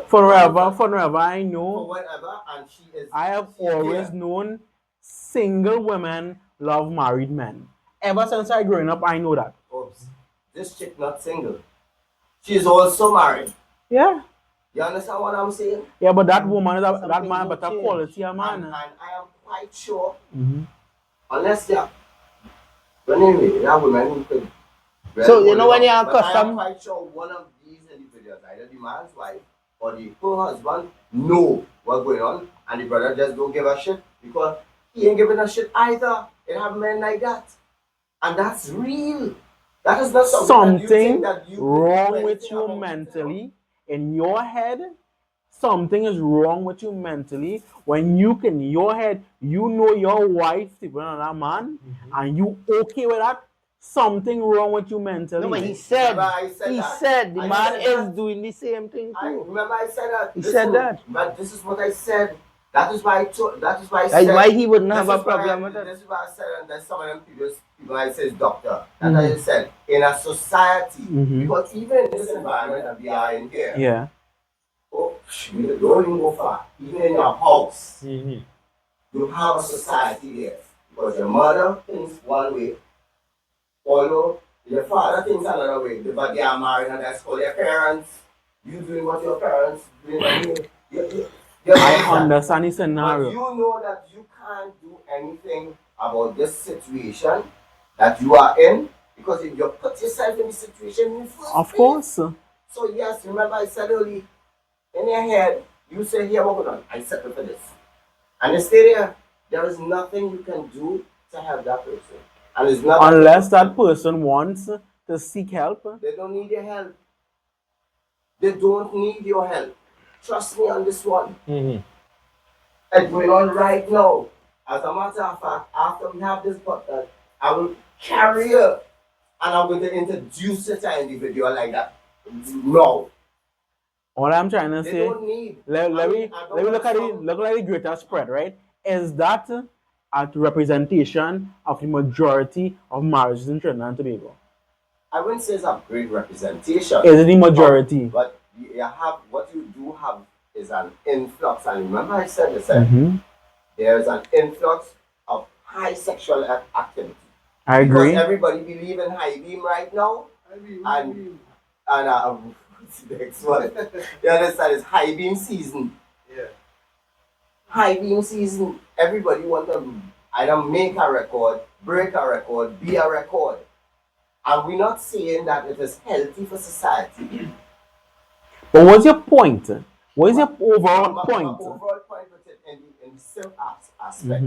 Forever, I know. for whatever, and she is. I have she's always there. known single women love married men. Ever since I growing up, I know that. Oops. This chick not single. She is also married. Yeah. You understand what I'm saying? Yeah, but that woman is that Something man will better change. quality a And man. I am quite sure, unless but anyway, that woman who could. So, you know when you are But I am custom- quite sure one of these individuals, either the man's wife or her husband, know what's going on, and the brother just don't give a shit because he ain't giving a shit either. It have men like that, and that's real. That is not something that you think that you can do wrong with anything you about it, mentally. In your head, something is wrong with you mentally. When you can, in your head, you know your wife sleeping with another man, and you okay with that, something wrong with you mentally. No, but he said, Remember I said he that? said the I man said is that. doing the same thing I too. remember I said that. He said that. But this is what I said. That is why I said, That's why he wouldn't have a problem with it. This is why I said, and there's some of them previous people I says doctor. That's why I said in a society, because even in this environment that we are in here, Yeah. oh, we don't even go far. Even in your house, you have a society there. Because your mother thinks one way, although your father thinks another way. But they are married and that's all your parents. You doing what your parents doing. I understand the But scenario. you know that you can't do anything about this situation that you are in because if you put yourself in the situation in the first Of place. course. So yes, remember I said earlier, in your head, you say, here, what going on? I settle for this. And you stay there. There is nothing you can do to help that person. And it's not Unless that person wants to seek help. they don't need your help. They don't need your help. Trust me on this one. It's going on right now. As a matter of fact, after we have this podcast, I will carry her and I'm going to introduce it to an individual like that. No. All I'm trying to They say, don't need. let me I don't look at want the greater spread, right? Is that a representation of the majority of marriages in Trinidad and Tobago? I wouldn't say it's a great representation. Is it the majority? But you have what you do have is an influx. And remember I said this, there's an influx of high sexual activity. I agree. Because everybody believe in high beam right now. And what's the next one? The other side is high beam season. Yeah. High beam season. Everybody want to either make a record, break a record, be a record. And we're not saying that it is healthy for society. But what's your point? What is your overall My point? overall point with it in the SIMP aspect,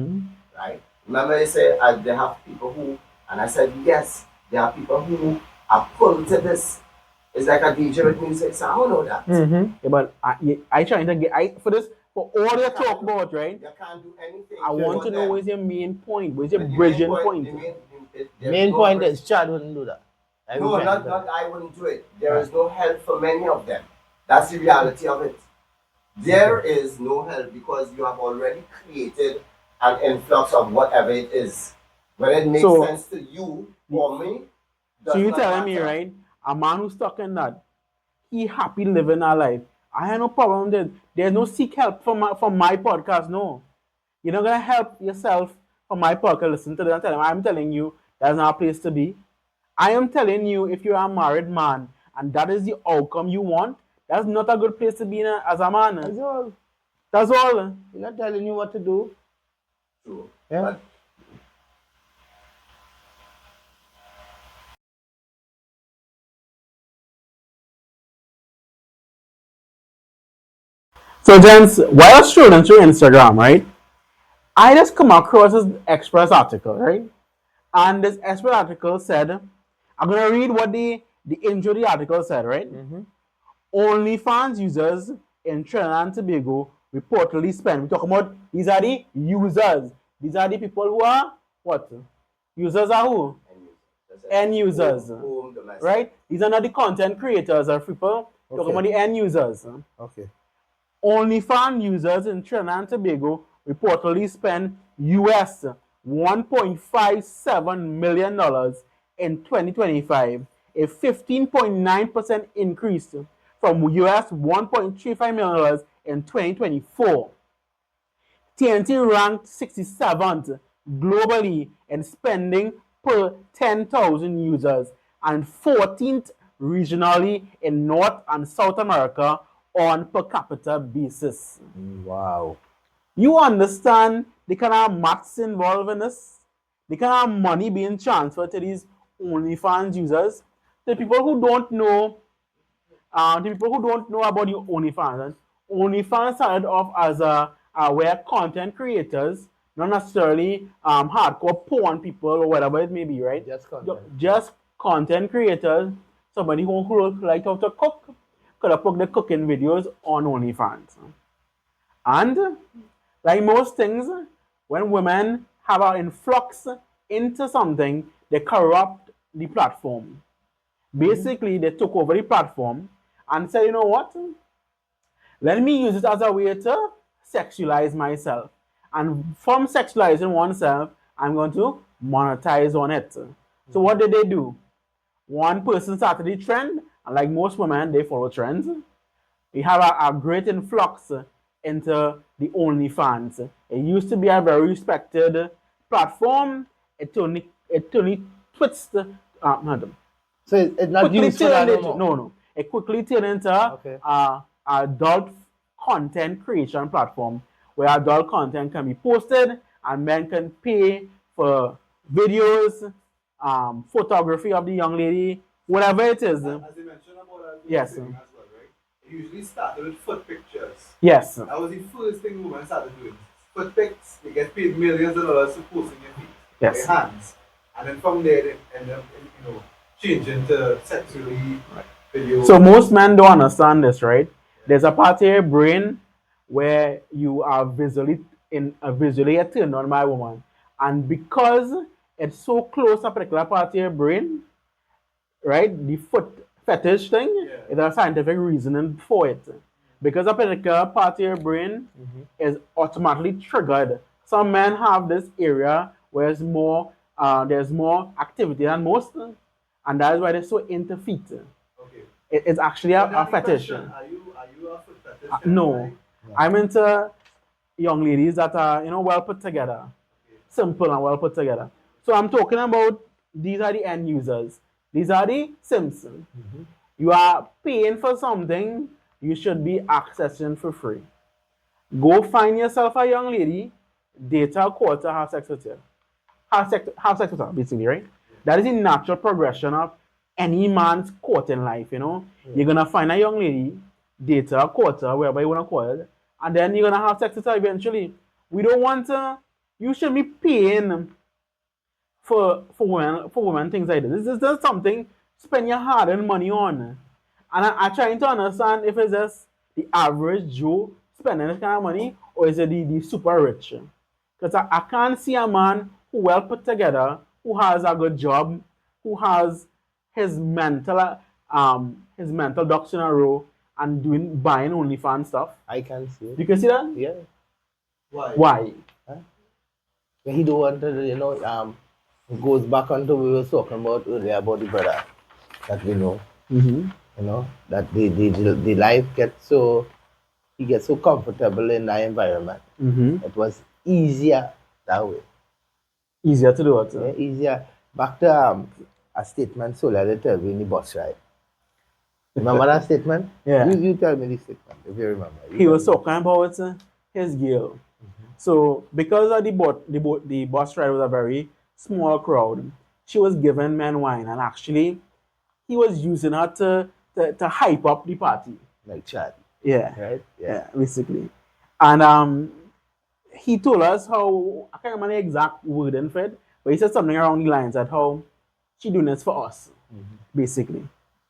right? Remember I said they have people who, and I said yes, there are people who are pulled to this. It's like a DJ with music, so I don't know that. Yeah, but I trying to get for all you talk about, right? You can't do anything. I want to know them. what's your main point. What's your The bridging main point? there's Main no point bridge. is Chad wouldn't do that. No, not I wouldn't do it. There is no help for many of them. That's the reality of it. There is no help because you have already created an influx of whatever it is. Whether it makes sense to you or me. So you're telling me, right? A man who's stuck in that, he happy living our life. I have no problem with it. There's no seek help from my podcast. No, you're not gonna help yourself from my podcast. Listen to this. I'm telling you, that's not a place to be. I am telling you, if you're a married man and that is the outcome you want, that's not a good place to be in as a man. That's all. That's all. We're not telling you what to do. True. Yeah. But So, gents, while I was scrolling through Instagram, right, I just come across this Express article, right? And this Express article said, I'm going to read what the intro of the article said, right? OnlyFans users in Trinidad and Tobago reportedly spend. We're talking about, these are the users. These are the people who are, what? Users are who? End users. domestic. Right? These are not the content creators or people. Talking about the end users. Okay. OnlyFans users in Trinidad and Tobago reportedly spend US $1.57 million in 2025, a 15.9% increase from US $1.35 million in 2024. TNT ranked 67th globally in spending per 10,000 users and 14th regionally in North and South America on per capita basis. Wow. You understand the kind of maths involved in this? The kind of money being transferred to these OnlyFans users? The people who don't know, about the OnlyFans. OnlyFans started off as where content creators, not necessarily hardcore porn people or whatever it may be, right? Just content creators, somebody who likes how to cook, could have put the cooking videos on OnlyFans. And like most things, when women have an influx into something, they corrupt the platform. Basically, they took over the platform and said, you know what? Let me use it as a way to sexualize myself. And from sexualizing oneself, I'm going to monetize on it. So what did they do? One person started the trend, and like most women, they follow trends. We have a great influx into the OnlyFans. It used to be a very respected platform. It only twists. So it's not Quickly used for that turned no into more. no. It quickly turned into Okay. a adult content creation platform where adult content can be posted and men can pay for videos, photography of the young lady, whatever it is. As you mentioned about that, Yes. as well, right? It usually started with foot pictures. Yes. That was the first thing women started doing. Foot pics, they get paid millions of dollars to post in your feet, Yes. their hands. And then from there, they end up, changing to sexually videos. So most men don't understand this, right? There's a part of your brain where you are visually turned on by a woman, and because it's so close to a particular part of your brain, right? The foot fetish thing is a scientific reasoning for it. Because a particular part of your brain is automatically triggered. Some men have this area where there's more activity than most, and that is why they're so into feet. Okay. It's actually a But now the fetish. question, Are you a foot fetish? No, I'm into young ladies that are well put together, simple and well put together. So I'm talking about these are the end users. These are the simps. You are paying for something you should be accessing for free. Go find yourself a young lady, date her, court her, have sex with her. Have sex with her, basically, right? That is the natural progression of any man's courting life, You're gonna find a young lady, date her, court her, wherever you wanna call it, and then you're gonna have sex with her eventually. We don't want to. You should be paying for women things like this. This is just something spend your hard-earned money on. And I'm trying to understand if it's just the average Joe spending this kind of money, or is it the super rich? Because I can't see a man who well put together, who has a good job, who has his mental ducks in a row and buying OnlyFans stuff. I can see it. You can see that? Yeah. Why? He don't want to, it goes back onto what we were talking about earlier about the brother that we know. That the life gets so, he gets so comfortable in that environment. It was easier that way. Easier to do it. Yeah, easier. Back to a statement Sola did tell me in the bus ride. Remember that statement? Yeah. You tell me the statement if you remember. He was talking about his girl. So because of the bus ride was a very small crowd, she was giving men wine, and actually he was using her to hype up the party. Like Chad. Yeah. Right? Yeah, basically. And he told us how, I can't remember the exact wording for it, but he said something around the lines that how she doing this for us, basically.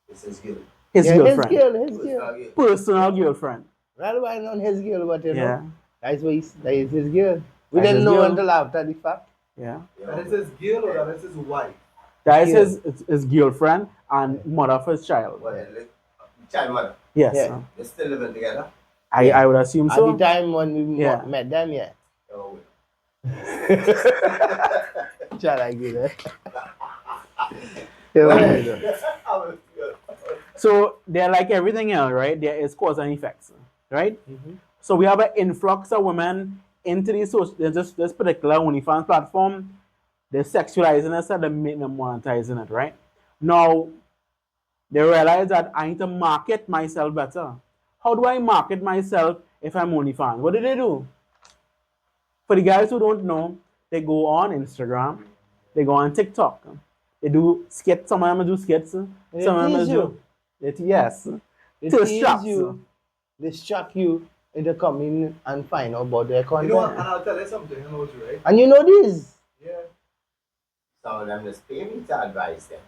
It's his girl. His girlfriend. His girl. Personal girlfriend. Rather why not his girl, but Yeah. that's why that is his girl. We That's didn't his know girl. until after the fact. Yeah. That is his girl or that is his wife? That is his girlfriend and mother of his child. What, like, child mother? Yes. Yeah. They're still living together? I would assume At so. the time when we Yeah. met them, yeah. Oh, Chad, I get it. So they're like everything else, right? There is cause and effects, right? So we have an influx of women into this particular OnlyFans platform. They're sexualizing it and they're monetizing it, right? Now, they realize that I need to market myself better. How do I market myself if I'm OnlyFans? What do they do? For the guys who don't know, they go on Instagram, they go on TikTok, they do skits. Some of them do skits, some of them tease do. you. Yes. They To tease straps. you. They shock you into coming and find out about their You content. know what? And I'll tell you something, right? And you know this. Yeah. some of them just pay me to advise them.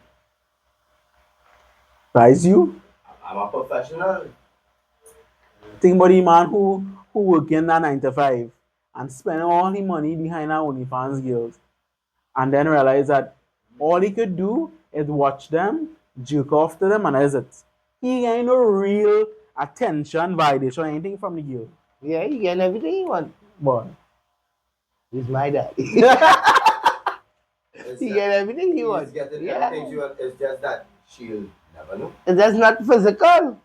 Advise you? I'm a professional. Think about the man who working a 9 to 5 and spend all the money behind our OnlyFans girls, and then realize that all he could do is watch them, jerk off to them, and that's it. He ain't no real attention, validation, anything from the girl. Yeah, he get everything he want. Boy. He's my daddy. It's He that get everything he he's wants. getting Yeah. everything she wants. It's just that she'll never know. That's not physical.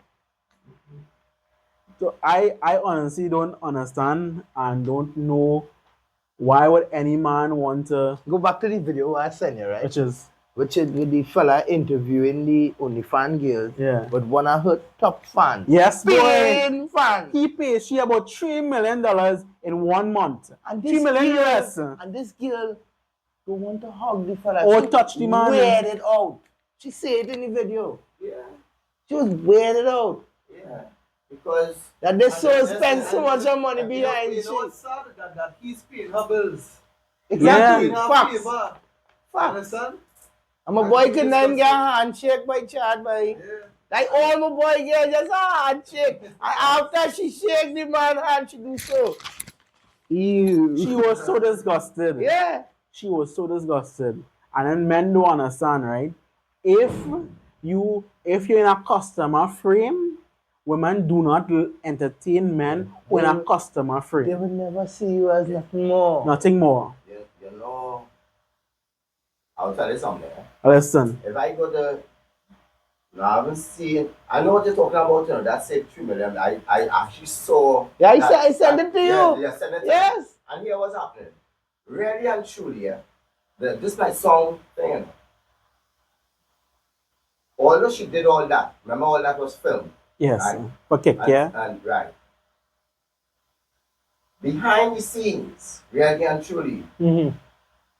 So I honestly don't understand and don't know why would any man want to, Go back to the video I sent you, right? which is, Which is with the fella interviewing the OnlyFans girls. Yeah. But one of her top fans. yes, boy. Paying fans. He pays she about $3 million in 1 month. And $3 million girl, US. And this girl don't want to hug the fella. Or She touch the man. weirded out. She said it in the video. Yeah, She was weirded out. yeah. Because That they so and spend so much money and behind You know shit. what's sad? That he's paying her bills. Exactly. Paying her Facts. favor. Facts. Understand? And my boy couldn't even get a handshake by chat by. Yeah. Like all my boy get just a handshake. And after she shake the man hand, she do so. Ew. She was so disgusted. Yeah. She was so disgusted. And then men don't understand, right? If you're in a customer frame, women do not entertain men who in a customer They frame. will never see you as nothing more. Nothing more. you know, I'll tell you something. Listen. If I go to, no, I haven't seen. I know what you're talking about. You know, that saved 3 million. I actually saw. Yeah, that, I sent it to you. Yeah, send it to Yes. me. And here what's happening. Really and truly, yeah. This my song thing. You know. Although she did all that, remember all that was filmed. Yes. Right. Okay, yeah. And right. Behind the scenes, really and truly, Mm-hmm.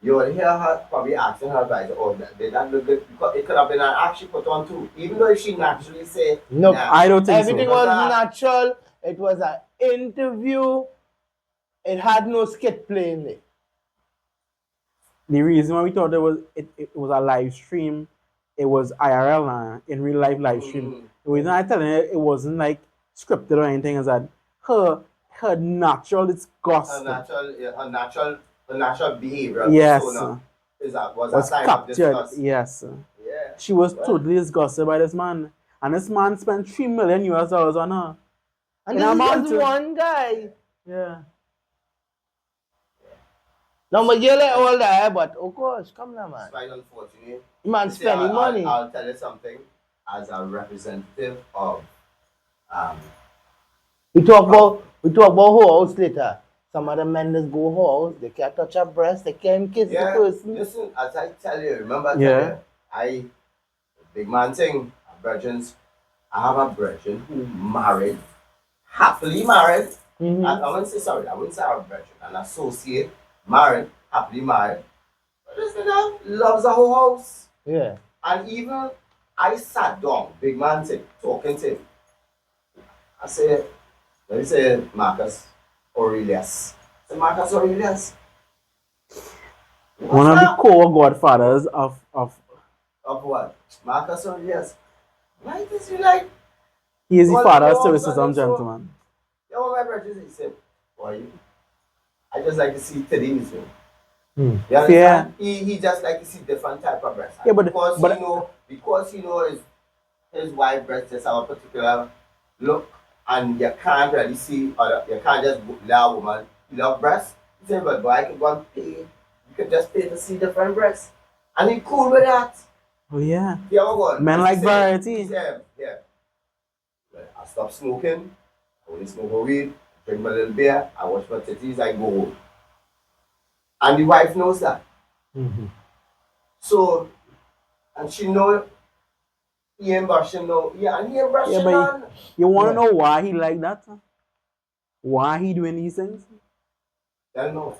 you will hear her probably asking her advisor, oh, did that look good? Because it could have been an act she put on too. Even though she naturally say, Nope. nah. I don't think Everything so. was natural. It was an interview. It had no skit playing it. The reason why we thought it was a live stream, it was IRL now, in real life live stream. The reason I telling you it wasn't like scripted or anything is that her natural disgust Her natural behavior Yes. persona was was a sign of captured. disgust. Yes. Yeah. She was totally disgusted by this man. And this man spent $3 million US on her. And In a this is month. just one guy. Yeah. Now, my girl like all that, but of course, come now, man. It's quite unfortunate. Man You see, spending money. I'll tell you something as a representative of We talk about whole house later. Some of the men just go house, they can't touch her breast, they can't kiss the person. Listen, as I tell you, remember I Yeah. tell you, big man thing, virgins, I have a virgin who married, happily married. Mm-hmm. And I wouldn't say sorry, I wouldn't say I'm a virgin, an associate, married, happily married. But this nigga loves the whole house. Yeah. And even I sat down, big man thing, talking to him. I said, let me say Marcus Aurelius. I said, Marcus Aurelius. One of the core godfathers of Of what? Marcus Aurelius. Why does you like? he is the Well, father of no, servicism, no, so- gentlemen. Yo, my brother, he said, boy, I just like to see titties, man. Hmm. You understand? He just like to see different type of breasts. Yeah, but- because he know his wife breasts just have a particular look, and you can't really see, or you can't just allow a woman love breasts. He said, but boy, I could go and pay. You could just pay to see different breasts, and he cool with that. Oh yeah. You ever go? Men like variety. Yeah. I stop smoking. I only smoke a weed. Drink my little beer. I wash my titties. I go home. And the wife knows that. Mm-hmm. So, and she know he ain't brushing no. Yeah, and he ain't brushing Yeah, but on. you want to Yeah. know why he like that? Why he doing these things? Tell no.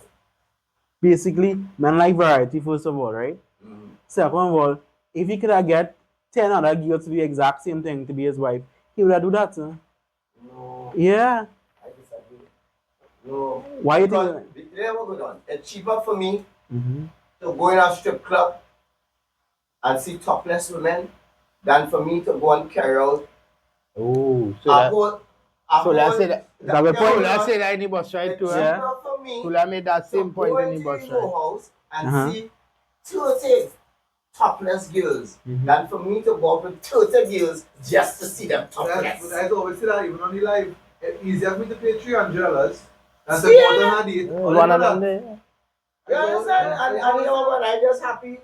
Basically, men like variety, first of all, right? Mm. Second of all, if he could have get 10 other girls to do the exact same thing to be his wife, he would have do that. No, Yeah. I disagree. No. Why you Because think? they never go on. It's cheaper for me Mm-hmm. to go in a strip club and see topless women than for me to go and carry out Oh, a whole. so let's say that. That's the point. Let's say that in the bus right It's too. Yeah. cheaper for me So I made that same to point go in the into bus the right. house and Uh-huh. see 30 topless girls than for me to go up with 30 girls just to see them But topless. I always say that even on the live. it's easier for me to pay $300 than to go out on a date. One of them there. You understand? And you know what? I just happy.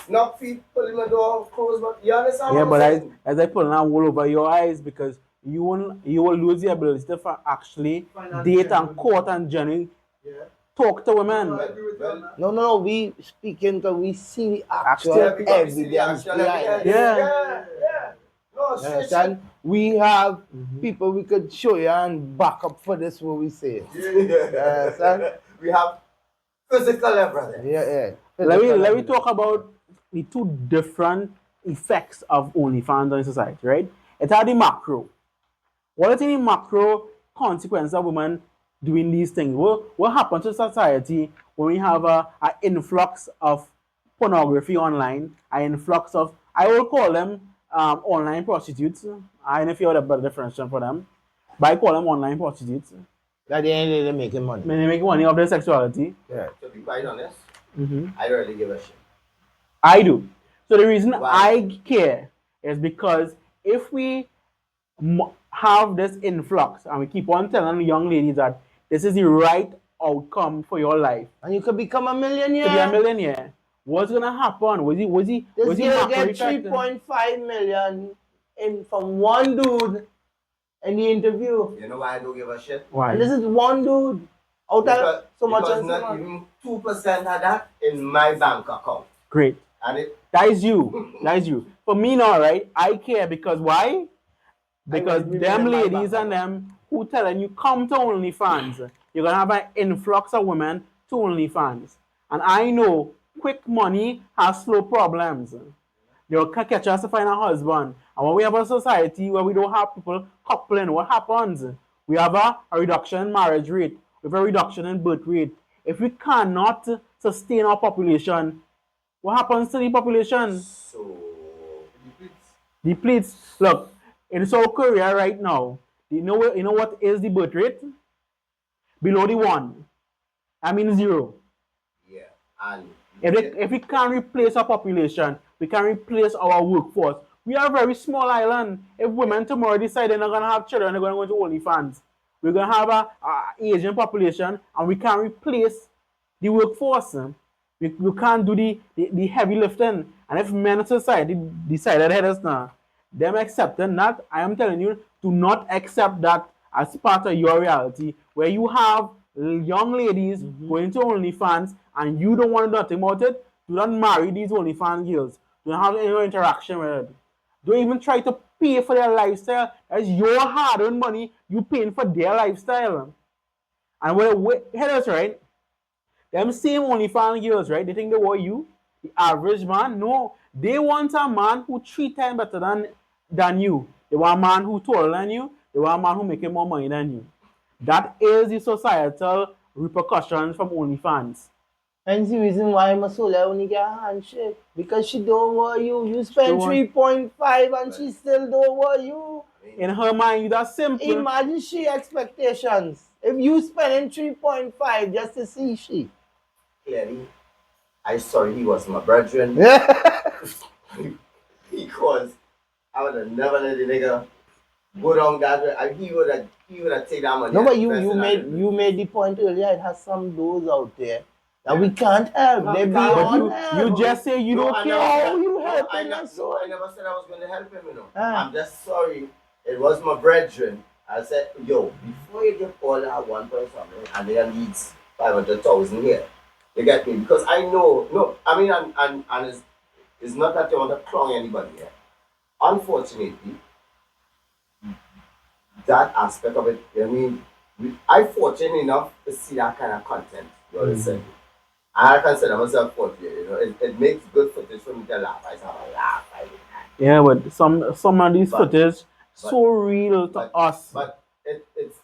Knock feet, pull in my door, close my. You understand? Yeah, what but I'm saying? as I put an wool over your eyes because you will lose the ability to actually date and court and genuinely talk to women. I agree with you on that. No, we speaking because we see the actual Yeah, because we see the evidence actual behind evidence. it. Yeah. No, You straight understand? We have people we could show you and back up for this what we say. You understand? We have physical evidence. Yeah. Let me talk about the two different effects of OnlyFans on society, right? It's at the macro. What is the macro consequence of women doing these things? What happens to society when we have an influx of pornography online, an influx of, I will call them online prostitutes. I don't know if you have a better definition for them, but I call them online prostitutes. At the end of the day, they're making money. When they make money off their sexuality. Yeah. To be quite honest, Mm-hmm. I don't really give a shit. I do. So the reason Why? I care is because if we have this influx and we keep on telling young ladies that this is the right outcome for your life And you could become a to be a millionaire. millionaire, what's gonna happen? Was he This girl macro get effect? 3.5 million in from one dude in the interview. You know why I don't give a shit? Why? And this is one dude out Because, of so much because and so not much. even 2% of that in my bank account. Great. And it That is you. That is you. For me now, right? I care because why? Because will be them in my ladies bank and them who telling you come to OnlyFans, you're gonna have an influx of women to OnlyFans. And I know quick money has slow problems. They'll catch us to find a husband. And when we have a society where we don't have people coupling, what happens? We have a reduction in marriage rate. We have a reduction in birth rate. If we cannot sustain our population, what happens to the population? so Depletes. Look, in South Korea right now, you know what is the birth rate? Below the 1. I mean 0. yeah. And If we can't replace our population, we can replace our workforce. We are a very small island. If women tomorrow decide they're not going to have children, they're going to go to OnlyFans. We're going to have a Asian population and we can't replace the workforce. We can't do the heavy lifting. And if men in society decided ahead of us now, them accepting that, I am telling you, do not accept that as part of your reality, where you have young ladies going to OnlyFans and you don't want to do nothing about it. Do not marry these OnlyFans girls. Do not have any interaction with them. Don't even try to pay for their lifestyle. That's your hard-earned money. You paying for their lifestyle. And hear us, right? Them same OnlyFans girls, right? They think they want you, the average man. No, they want a man who 3 times better than you. They want a man who taller than you. They want a man who making more money than you. That is the societal repercussions from OnlyFans. And the reason why Masola only get a handshake. Because she don't want you. You spend Don't 3.5 and she still don't want you. In her mind, that's simple. Imagine she expectations. If you spending 3.5 just to see she. clearly, I saw he was my brethren. Because I would have never let the nigga go down that way. And he would have taken that money. No, but and you invested in it. made the point earlier. It has some doors out there that we can't help. No, They we But beyond you help. just say you No, don't I care. never How said- you no, helping I my never- soul? No, I never said I was going to help him, Ah. I'm just sorry. It was my brethren. I said, yo, before you get all that 1.something and then needs 500,000 here, you get me? Because I know, no, I mean, and it's not that you want to clown anybody here. Unfortunately, that aspect of it, I mean, I'm fortunate enough to see that kind of content. You understand? I consider myself fortunate, you know. It makes good footage for me to laugh. I have a laugh. Yeah, but some of these footage but- so real to but- us. But it's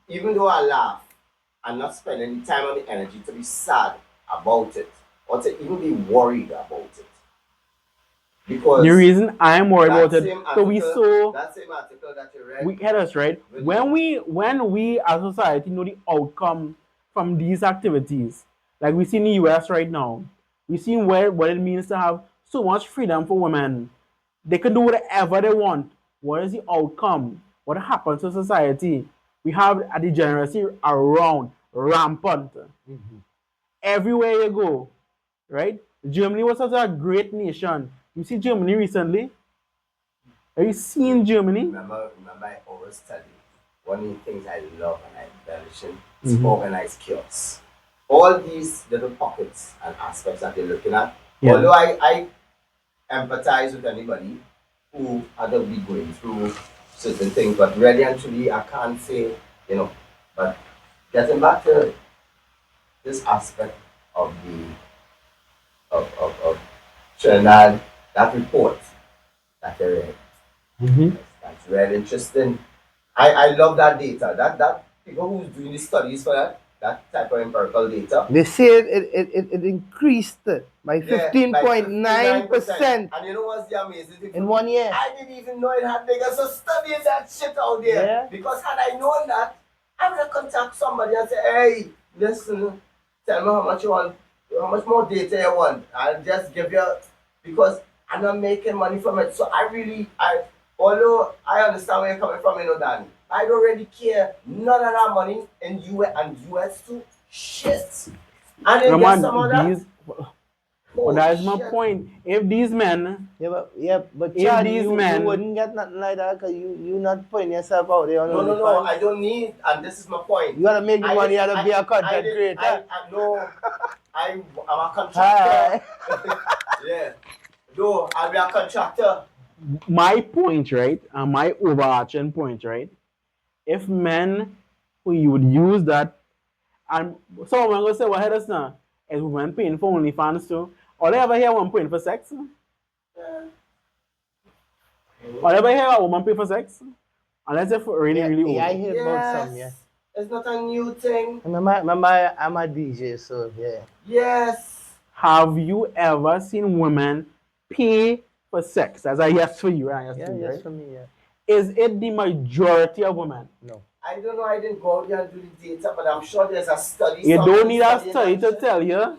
even though I laugh, I'm not spending the time and the energy to be sad about it or to even be worried about it. Because The reason I'm worried that about it, same so we article- saw that same article that you read. we had us right when we as a society know the outcome from these activities, like we see in the US right now, we see what it means to have so much freedom for women. They can do whatever they want. What is the outcome? what happens to society? We have a degeneracy around, rampant. Everywhere you go, right? Germany was such a great nation. You see Germany recently? Have you seen Germany? Remember I always tell you, one of the things I love and I relish in is organized chaos. All these little pockets and aspects that you're looking at, although I empathize with anybody who had to be going through certain things, but really and truly I can't say, but getting back to this aspect of of Trinidad, that report that I read. That's very interesting. I love that data. That people who's doing the studies for that type of empirical data. They say it increased by 15.9%. And you know what's the amazing thing? In 1 year. I didn't even know it had niggas so studying that shit out there. Yeah. Because had I known that, I would have contacted somebody and say, hey, listen, tell me how much you want, how much more data you want. I'll just give you, because I'm not making money from it. So although I understand where you're coming from, Danny, I don't really care. None of that money in US too. Shit. And then get some of that. But that is my point. If these men, but Chad, you wouldn't get nothing like that because you not putting yourself out there on No, I don't need, and this is my point. You gotta make the money, you gotta be a content creator. I'm a contractor. Yeah. No, I'll be a contractor. My point, right, and my overarching point, right, if men who you would use that, and someone gonna say, well, hey, that's not, is women paying for OnlyFans too? Or they ever hear one paying for sex? Or they ever hear a woman pay for sex? Unless if really old. Yeah, I hear about some, yeah. It's not a new thing. Remember, I'm a DJ, so yeah. Yes. Have you ever seen women pay for sex? That's a yes for you, right? Yes for me, yeah. Is it the majority of women? No. I don't know, I didn't go out there and do the data, but I'm sure there's a study. You don't need a study to tell you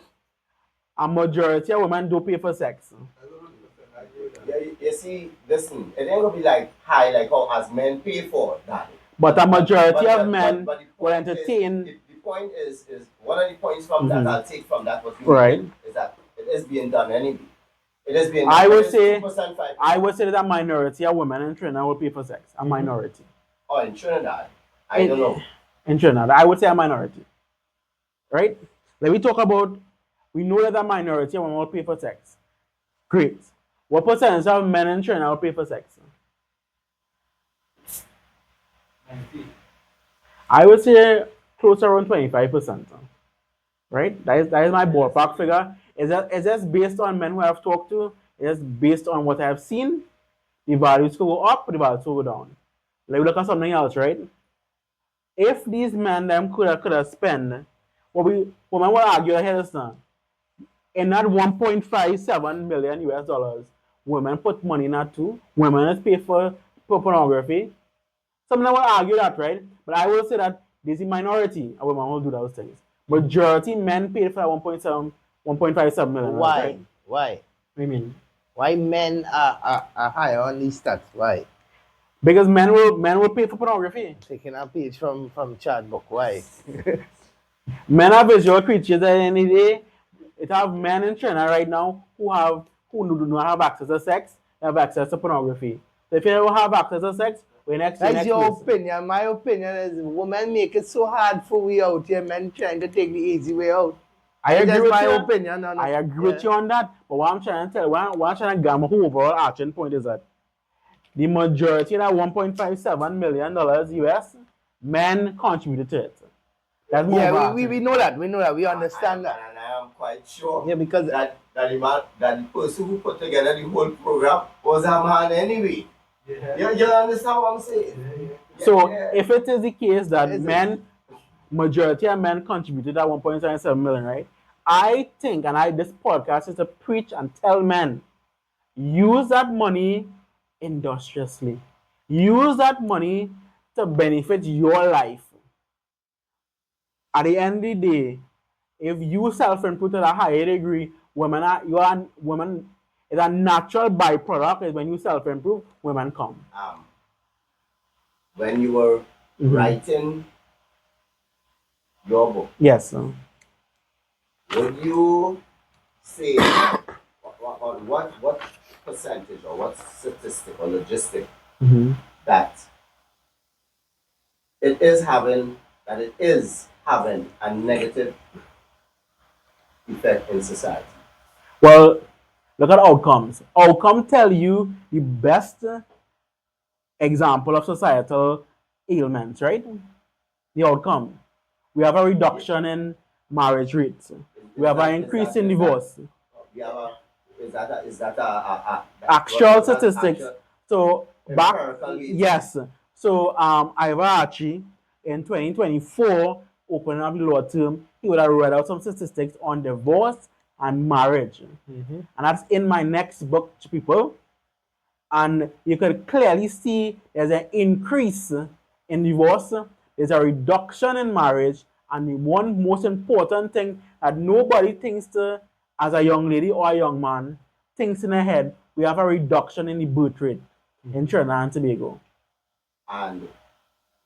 a majority of women do pay for sex. Yeah, you see, listen, it ain't gonna be like high like how as men pay for that. But a majority of men will entertain. The point is one of the points from that I'll take from that what you mean, is that it is being done anyway. It is being done. I would say that a minority of women in Trinidad will pay for sex. A minority. Oh, in Trinidad? I don't know. In Trinidad, I would say a minority. Right? Let me talk about, we know that a minority of women will pay for sex. Great. What percentage of men in Trinidad will pay for sex? 90. I would say close to around 25%. Right? That is my ballpark figure. Is that based on men who I have talked to? Is based on what I have seen? The values could go up, the values could go down. Let me look at something else, right? If these men them could have spent, what men will argue ahead of now, in that 1.57 million US dollars, women put money in that too. Women is paid for pornography. Some of them will argue that, right? But I will say that there's a minority of women who will do those things. Majority men paid for 1.57 million. Why? Right? Why? What do you mean? Why men are higher on these stats? Why? Because men will pay for pornography. Taking a page from chat book. Why? Men are visual creatures at the end of the day. It have men in China right now who do not have access to sex, they have access to pornography. So if you don't have access to sex, that's your opinion. My opinion is women make it so hard for we out here, men trying to take the easy way out. I agree with my you. Opinion. No. I agree with you on that. But what I'm trying to tell, what I'm trying to get my overall arching point is that the majority of that $1.57 million US, men contributed to it. That's more. Yeah, we know that. We know that. We understand that. And I am quite sure. Yeah, because that the person who put together the whole program was a man anyway. Yeah. You understand what I'm saying? Yeah. So if it is the case that majority of men contributed that 1.77 million, right? I think, and this podcast is to preach and tell men, use that money industriously. Use that money to benefit your life. At the end of the day, if you self-improve to a higher degree, women is a natural byproduct is when you self-improve, women come. when you were writing your book, Yes. would you say what percentage or what statistic or logistic that it is having a negative effect in society? Well, look at outcomes. Outcome tell you the best example of societal ailments, right? The outcome. We have a reduction in marriage rates. We have an increase in divorce. Is that a Actual statistics. actual So back, empirical reason? yes. So Ivor Archie in 2024, opening up the law term, he would have read out some statistics on divorce and marriage. And that's in my next book to people. And you can clearly see there's an increase in divorce, there's a reduction in marriage, and the one most important thing that nobody thinks to, as a young lady or a young man, thinks in their head, we have a reduction in the birth rate in Trinidad and Tobago. And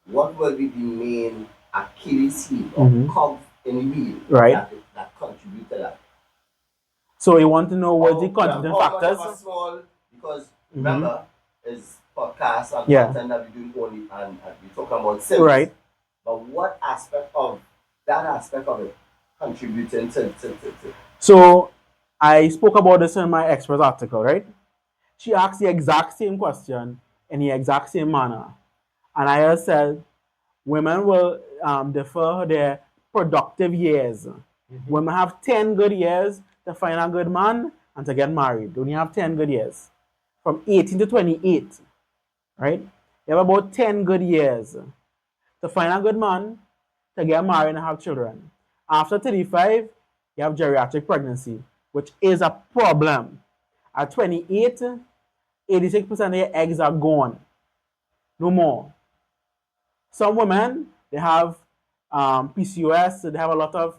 what will be the main Achilles heel or cog in the wheel Right. that contribute to that? So you want to know what the contributing factors? Because remember, is podcast and Yeah. content that we do only and we talk about sales. Right. But what aspect of it contributing to So I spoke about this in my expert article, right? She asked the exact same question in the exact same manner. And I have said women will defer their productive years. Women have 10 good years to find a good man and to get married. They only have 10 good years. From 18 to 28, right? You have about 10 good years to find a good man, to get married and have children. After 35, you have geriatric pregnancy, which is a problem. At 28, 86% of your eggs are gone. No more. Some women, they have PCOS, so they have a lot of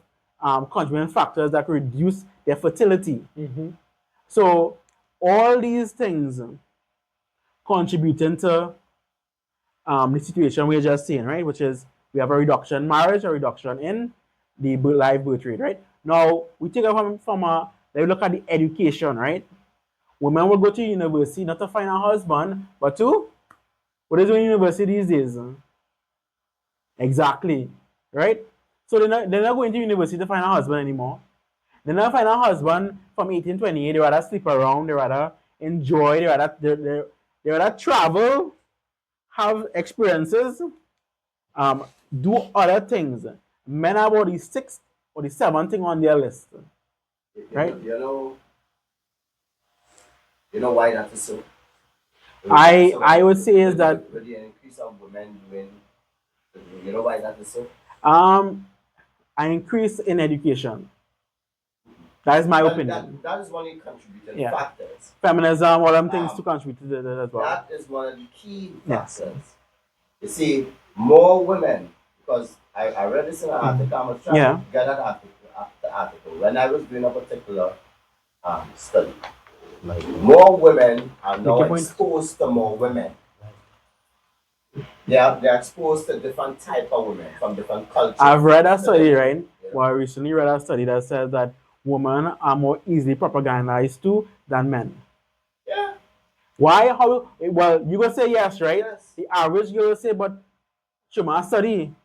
contributing factors that reduce their fertility. So all these things contributing to the situation we're just seeing, right? Which is we have a reduction in marriage, a reduction in the live birth rate, right? Now, we take it from a, let's look at the education, right? Women will go to university not to find a husband, but to, what is in university these days? Exactly, right? So they're not going to university to find a husband anymore. They never find a husband from 1828. They rather sleep around, they rather enjoy, they rather travel, have experiences, do other things. Men are about the 6th or the 7th thing on their list. Right? You know why that is so? I would say is that with the increase of women doing, you know why that is so? an increase in education. That is my opinion. That is one of the contributing factors. Feminism, all them things to contribute to that as well. That is one of the key factors. You see, more women, because I read this in an article, I was trying to get that article. When I was doing a particular study, more women are now exposed to more women. They're exposed to different type of women from different cultures. I've read a study, right? Well, I recently read a study that says that women are more easily propagandized to than men. Yeah. Why? How? Well, you gonna say yes, right? Yes. The average girl will say, but Shuma study.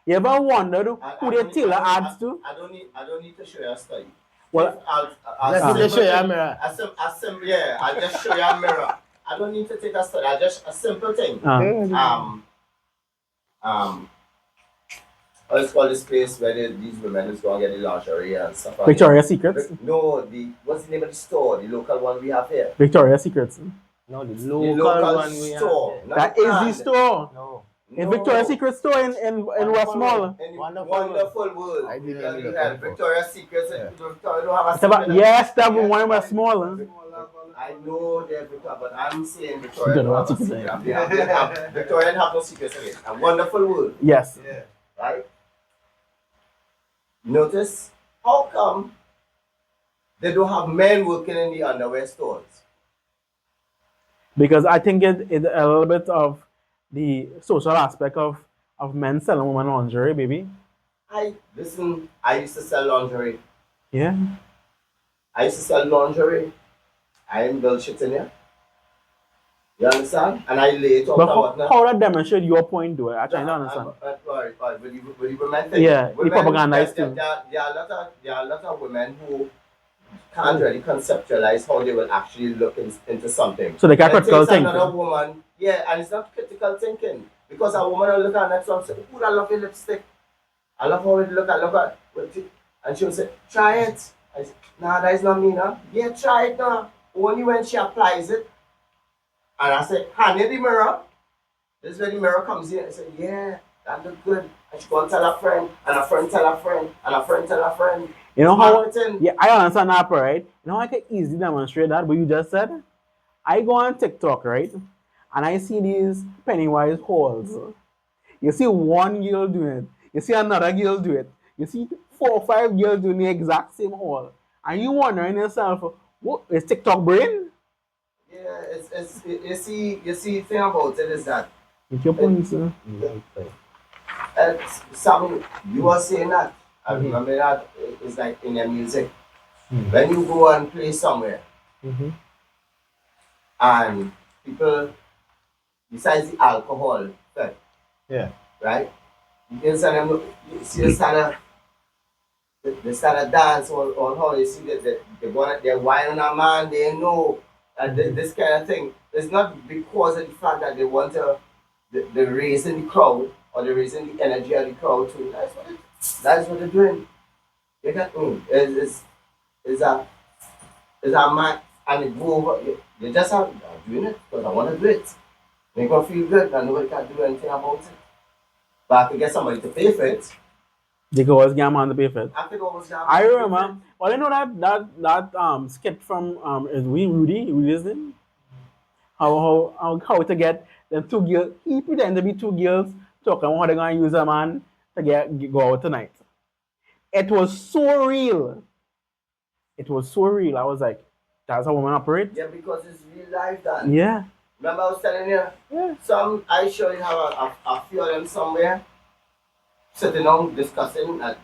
You ever wondered who they tailor ads to? I don't need to show you a study. Well, Let's just show you a mirror. I'll just show you a mirror. I don't need to take a study. A simple thing. Let's call this place where these women is going to get the lingerie and stuff. Victoria's Secrets? No, what's the name of the store? The local one we have here. Victoria's Secrets. No, the local one we store. have. That is the store. No. In Victoria's Secret store in Westmall. Wonderful world. I didn't know You that have before. Victoria's Secret. You don't have a Yes, that one in Westmall. I know they're Victoria, but I'm saying Victoria don't have a secret. Victoria have no secrets in it. A wonderful world. Yes. Yeah. Right? Notice, how come they don't have men working in the underwear stores? Because I think it's a little bit of the social aspect of men selling women lingerie, baby. I used to sell lingerie. Yeah. I used to sell lingerie. I ain't bullshitting you. You understand? And I lay it out But and whatnot. how that demonstrate your point, though? I try to understand. Right. With the women thing. Yeah, the propaganda there, too. there are a lot of women who can't really conceptualize how they will actually look into something. So they can't It critical takes thinking. another woman, and it's not critical thinking. Because a woman will look at the next one and say, ooh, I love your lipstick. I love how it look, I love it. And she'll say, try it. I say, nah, that is not me, no. Yeah, try it now. Only when she applies it. And I say, hand in the mirror. This is where the mirror comes in. I say, yeah, that look good. And she go and tell her friend, and her friend tell her friend, and her friend tell her friend. You know how? Marketing. Yeah, I understand that, right? You know how I can easily demonstrate that, what you just said? I go on TikTok, right? And I see these Pennywise hauls. You see one girl doing it. You see another girl do it. You see 4 or 5 girls doing the exact same haul. And you wondering yourself, what is TikTok brain? Yeah, you see, thing about it is that It's your point, sir. something you were saying that. I remember that it's like in your music. When you go and play somewhere, and people, besides the alcohol, Yeah. right? You can send them, you see they start a dance or how you see that they're whining a man, they know this kind of thing. It's not because of the fact that they want to they're raising the crowd or they're raising the energy of the crowd too. That's what they're doing. You get me? It's a man and it go over. You just have doing it because I want to do it. Make them feel good and nobody can do anything about it. But I could get somebody to pay for it. They could always get a man to pay for it. I could always get I remember. Well, you know that skit from is Rudy's name? How to get them 2 girls. He pretend to be 2 girls talking about how they're gonna use a man to go out tonight. It was so real. It was so real. I was like, that's how women operate. Yeah, because it's real life, Dan. Yeah. Remember I was telling you? Yeah. I sure you have a few of them somewhere sitting down discussing and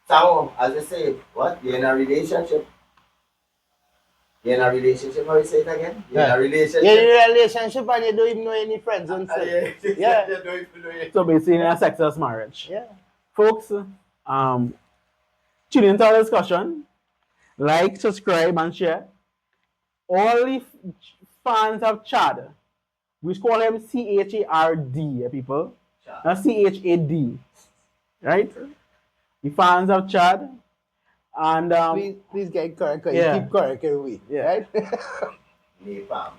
some, as I say, what? You're in a relationship. You're in a relationship, how you say it again? You're in a relationship. You're in a relationship and you don't even know any friends on set. Yeah. You don't even know it. So basically, in a sexless marriage. Yeah. Folks, tune into our discussion. Like, subscribe, and share. All the fans of Chad, we call him CHARD, people. Chad. Not CHAD. Right? The fans of Chad. And Please get correct. Yeah. You keep correcting me. Yeah. Right? Napalm.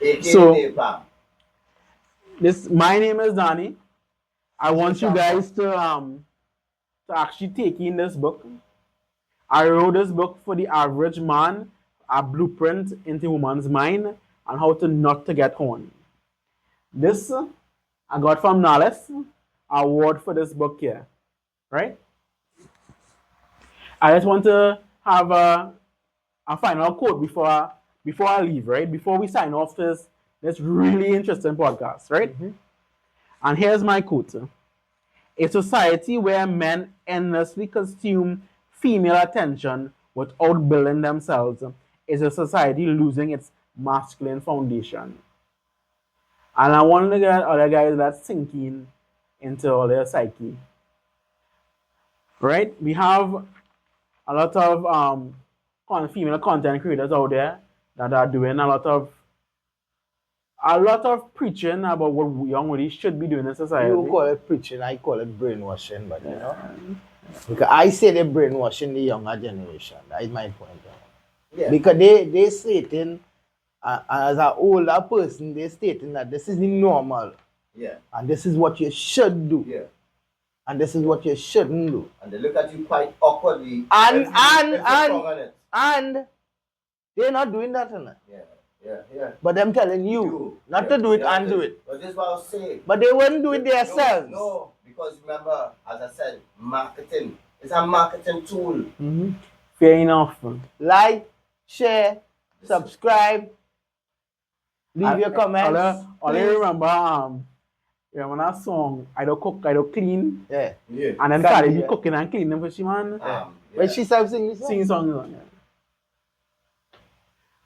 AKA So- Napalm. my name is Danny. I want you guys to actually take in this book. I wrote this book for the average man, a blueprint into a woman's mind and how to not to get horny. This I got from Nales, award for this book here, right? I just want to have a final quote before I leave, right? Before we sign off this really interesting podcast, right? And here's my quote. A society where men endlessly consume female attention without building themselves is a society losing its masculine foundation. And I want to get other guys that's sinking into all their psyche. Right? We have a lot of female content creators out there that are doing a lot of preaching about what young ladies should be doing in society. You call it preaching, I call it brainwashing, but you know. Because I say they're brainwashing the younger generation. That is my point. Yeah. Because they stating, as an older person, they're stating that this is the normal. Yeah. And this is what you should do. Yeah. And this is what you shouldn't do. And they look at you quite awkwardly. And they're not doing that. Yeah. But them telling you not to do it and do it. But this is what I was saying. But they wouldn't do it themselves. No, because remember, as I said, marketing. It's a marketing tool. Fair enough. Like, share, subscribe, Leave your comments. All I remember, that song, I don't cook, I don't clean. Yeah. Yeah. And then Can't Cardi be, be yeah. cooking and cleaning for she, man. When she started singing this song. Sing songs on, yeah.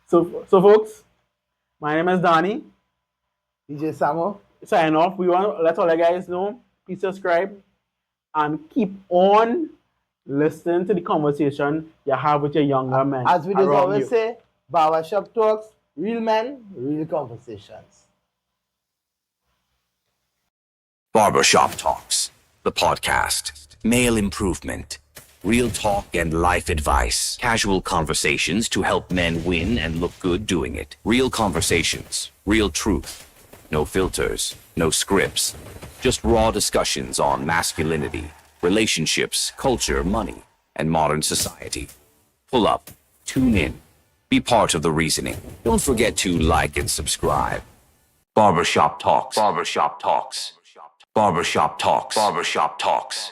So folks, my name is Danny. DJ Samo. Sign off. We want to let all the guys know. Please subscribe and keep on listening to the conversation you have with your younger men. As we just around always you. say, Barbershop Talkz, real men, real conversations. Barbershop Talkz, the podcast. Male improvement. Real talk and life advice. Casual conversations to help men win and look good doing it. Real conversations. Real truth. No filters. No scripts. Just raw discussions on masculinity, relationships, culture, money, and modern society. Pull up. Tune in. Be part of the reasoning. Don't forget to like and subscribe. Barbershop Talkz. Barbershop Talkz. Barbershop Talkz. Barbershop Talkz.